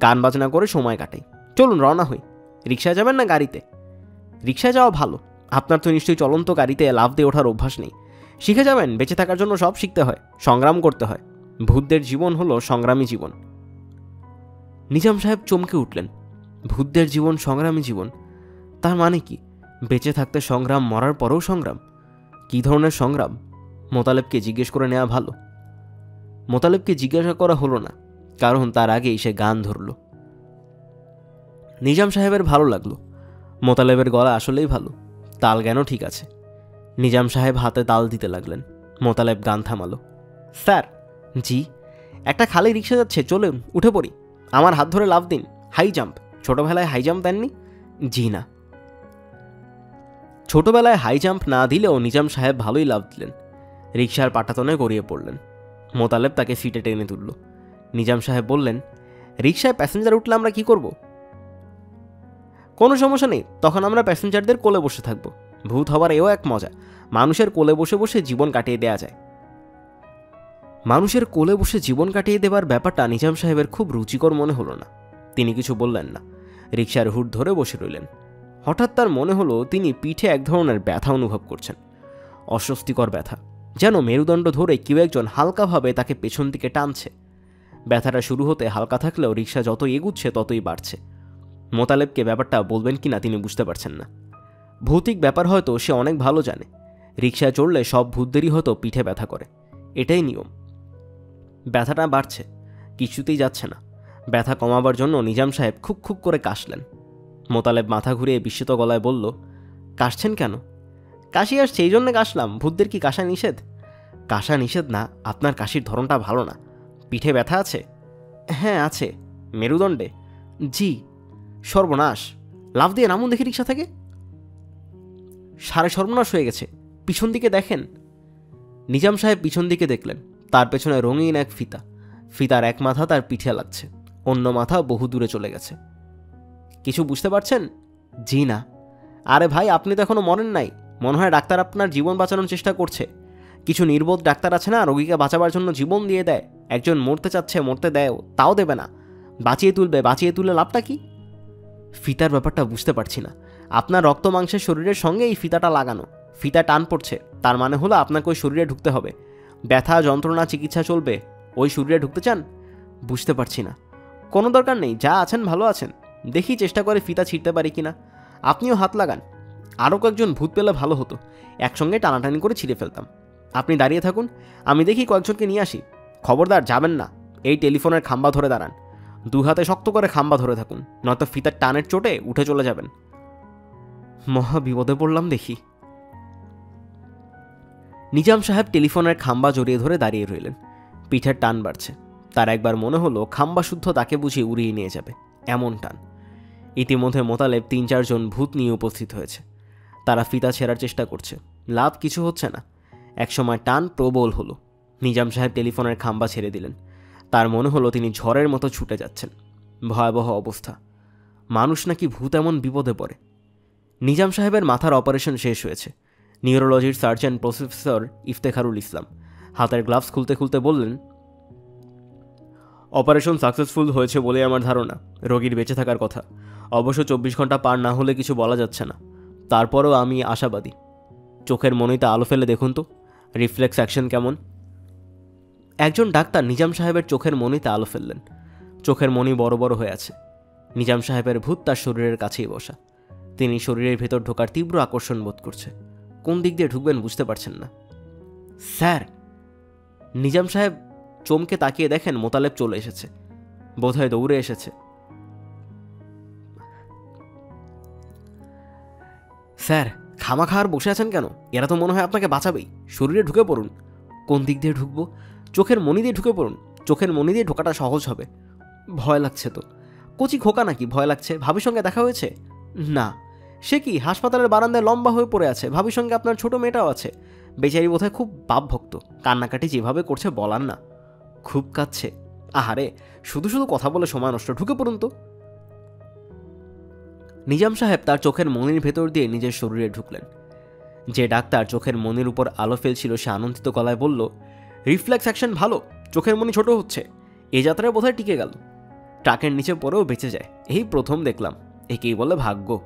গান বাজনা করে সময় কাটাই। চলুন রওনা হই। রিকশায় যাবেন না গাড়িতে? রিকশায় যাওয়া ভালো, আপনার তো নিশ্চয়ই চলন্ত গাড়িতে লাফ দিয়ে ওঠার অভ্যাস নেই। শিখে যাবেন, বেঁচে থাকার জন্য সব শিখতে হয়, সংগ্রাম করতে হয়। ভূতদের জীবন হলো সংগ্রামী জীবন। নিজাম সাহেব চমকে উঠলেন। ভূতদের জীবন সংগ্রামী জীবন? তার মানে কি? বেঁচে থাকতে সংগ্রাম, মরার পরেও সংগ্রাম? কী ধরনের সংগ্রাম? মোতালেবকে জিজ্ঞেস করে নেওয়া ভালো। মোতালেবকে জিজ্ঞাসা করা হলো না, কারণ তার আগেই সে গান ধরল। নিজাম সাহেবের ভালো লাগলো। মোতালেবের গলা আসলেই ভালো, তাল জ্ঞানও ঠিক আছে। নিজাম সাহেব হাতে তাল দিতে লাগলেন। মোতালেব গান থামালো। স্যার। জি? একটা খালি রিক্সা যাচ্ছে, চলে উঠে পড়ি। আমার হাত ধরে লাফ দিন, হাই জাম্প। ছোটবেলায় হাই জাম্প দেননি? জি না। ছোটবেলায় হাই জাম্প না দিলেও নিজাম সাহেব ভালোই লাফ দিলেন। রিকশার পাটাতনে গড়িয়ে পড়লেন। মোতালেব তাকে সিটে টেনে তুলল। নিজাম সাহেব বললেন, রিকশায় প্যাসেঞ্জার উঠলে আমরা কি করব? কোনো সমস্যা নেই, তখন আমরা প্যাসেঞ্জারদের কোলে বসে থাকব। ভূত হবার এও এক মজা, মানুষের কোলে বসে বসে জীবন কাটিয়ে দেয়া যায়। মানুষের কোলে বসে জীবন কাটিয়ে দেবার ব্যাপারটা নিজাম সাহেবের খুব রুচিকর মনে হলো না। তিনি কিছু বললেন না, রিকশার হুড ধরে বসে রইলেন। হঠাৎ তার মনে হলো তিনি পিঠে এক ধরনের ব্যথা অনুভব করছেন, অস্বস্তিকর ব্যথা, যেন মেরুদণ্ড ধরে কেউ একজন হালকাভাবে তাকে পেছন দিকে টানছে। ব্যথাটা শুরু হতে হালকা থাকলেও রিকশা যত এগুচ্ছে ততই বাড়ছে। মোতালেবকে ব্যাপারটা বলবেন কিনা তিনি বুঝতে পারছেন না। ভৌতিক ব্যাপার হয়তো সে অনেক ভালো জানে। রিকশায় চড়লে সব ভূতদেরই হয়তো পিঠে ব্যথা করে, এটাই নিয়ম। ব্যথাটা বাড়ছে, কিছুতেই যাচ্ছে না। ব্যথা কমাবার জন্য নিজাম সাহেব খুব খুব করে কাশলেন। মোতালেব মাথা ঘুরিয়ে বিস্মিত গলায় বলল, কাশছেন কেন? কাশি আসছে এই জন্যে কাশলাম। ভূতদের কি কাশা নিষেধ? কাশা নিষেধ না, আপনার কাশির ধরনটা ভালো না। পিঠে ব্যথা আছে? হ্যাঁ আছে। মেরুদণ্ডে? জি। সর্বনাশ, লাফ দিয়ে নামুন দেখি রিকশা থেকে। সারে সর্বনাশ হয়ে গেছে, পিছন দিকে দেখেন। নিজাম সাহেব পিছন দিকে দেখলেন। তার পেছনে রঙিন এক ফিতা, ফিতার এক মাথা তার পিঠে লাগছে, অন্য মাথা বহু দূরে চলে গেছে। কিছু বুঝতে পারছেন? জি না। আরে ভাই, আপনি তো এখনো মরেন নাই। মনে হয় ডাক্তার আপনার জীবন বাঁচানোর চেষ্টা করছে। কিছু নির্বোধ ডাক্তার আছে না, রোগীকে বাঁচাবার জন্য জীবন দিয়ে দেয়। একজন মরতে চাচ্ছে, মরতে দেয়ও, তাও দেবে না, বাঁচিয়ে তুলবে। বাঁচিয়ে তুলে লাভটা কি? ফিতার ব্যাপারটা বুঝতে পারছি না। আপনার রক্ত মাংসের শরীরের সঙ্গে এই ফিতাটা লাগানো, ফিতা টান পড়ছে, তার মানে হলো আপনাকে ওই শরীরে ঢুকতে হবে। ব্যথা যন্ত্রণা চিকিৎসা চলবে, ওই শরীরে ঢুকতে চান? বুঝতে পারছি না। কোনো দরকার নেই, যা আছেন ভালো আছেন। দেখি চেষ্টা করে ফিতা ছিঁড়তে পারি কিনা। আপনিও হাত লাগান। আরও কয়েকজন ভূত পেলে ভালো হতো, একসঙ্গে টানাটানি করে ছিঁড়ে ফেলতাম। আপনি দাঁড়িয়ে থাকুন, আমি দেখি কয়েকজনকে নিয়ে আসি। খবরদার যাবেন না, এই টেলিফোনের খাম্বা ধরে দাঁড়ান। দু হাতে শক্ত করে খাম্বা ধরে থাকুন, নয়তো ফিতার টানের চোটে উঠে চলে যাবেন। মহা বিপদে পড়লাম দেখি। নিজাম সাহেব টেলিফোনের খাম্বা জড়িয়ে ধরে দাঁড়িয়ে রইলেন। পিঠের টান বাড়ছে। তার একবার মনে হলো খাম্বা শুদ্ধ তাকে বুঝি উড়িয়ে নিয়ে যাবে, এমন টান। ইতিমধ্যে মোতালেব ৩-৪ জন ভূত নিয়ে উপস্থিত হয়েছে। তারা ফিতা ছেঁড়ার চেষ্টা করছে, লাভ কিছু হচ্ছে না। একসময় টান প্রবল হলো। নিজাম সাহেব টেলিফোনের খাম্বা ছেড়ে দিলেন। তার মনে হলো তিনি ঝড়ের মতো ছুটে যাচ্ছেন। ভয়াবহ অবস্থা। মানুষ নাকি ভূত এমন বিপদে পড়ে। নিজাম সাহেবের মাথার অপারেশন শেষ হয়েছে। নিউরোলজির সার্জন প্রফেসর ইফতেখারুল ইসলাম হাতের গ্লাভস খুলতে খুলতে বললেন, অপারেশন সাকসেসফুল হয়েছে বলে আমার ধারণা। রোগীর বেঁচে থাকার কথা, অবশ্য 24 ঘন্টা পার না হলে কিছু বলা যাচ্ছে না। তারপরও আমি আশাবাদী। চোখের মনিতে আলো ফেলে দেখুন তো, রিফ্লেক্স অ্যাকশন কেমন। একজন ডাক্তার নিজাম সাহেবের চোখের মনিতে আলো ফেললেন। চোখের মনি বড় বড় হয়ে আছে। নিজাম সাহেবের ভূত তার শরীরের কাছেই বসা। তিনি শরীরের ভেতর ঢোকার তীব্র আকর্ষণ বোধ করছে। কোন দিক দিয়ে ঢুকবেন বুঝতে পারছেন না। স্যার! নিজাম সাহেব চমকে তাকিয়ে দেখেন মোতালেব চলে এসেছে, বোধহয় দৌড়ে এসেছে। স্যার খামাখা আর বসে আছেন কেন? এরা তো মনে হয় আপনাকে বাঁচাবেই। শরীরে ঢুকে পড়ুন। কোন দিক দিয়ে ঢুকবো? চোখের মনি দিয়ে ঢুকে পড়ুন। চোখের মনি দিয়ে ঢোকাটা সহজ হবে। ভয় লাগছে তো। কচি খোকা নাকি ভয় লাগছে? ভাবির সঙ্গে দেখা হয়েছে? না। সে কি, হাসপাতালের বারান্দায় লম্বা হয়ে পড়ে আছে। ভাবির সঙ্গে আপনার ছোট মেয়েটাও আছে। বেচারি বোধহয় খুব বাপভক্ত। কান্নাকাটি যেভাবে করছে বলার না। খুব কাঁদছে। আহারে, শুধু শুধু কথা বলে সময় নষ্ট। ঢুকে পড়ুন তো। নিজাম সাহেব তার চোখের মনির ভেতর দিয়ে নিজের শরীরে ঢুকলেন। যে ডাক্তার চোখের মনির উপর আলো ফেলছিল সে আনন্দিত গলায় বলল, রিফ্লেক্স অ্যাকশন ভালো, চোখের মনি ছোট হচ্ছে। এ যাত্রায় বোধহয় টিকে গেল। ট্রাকের নিচে পড়েও বেঁচে যায়, এই প্রথম দেখলাম। একেই বলে ভাগ্য।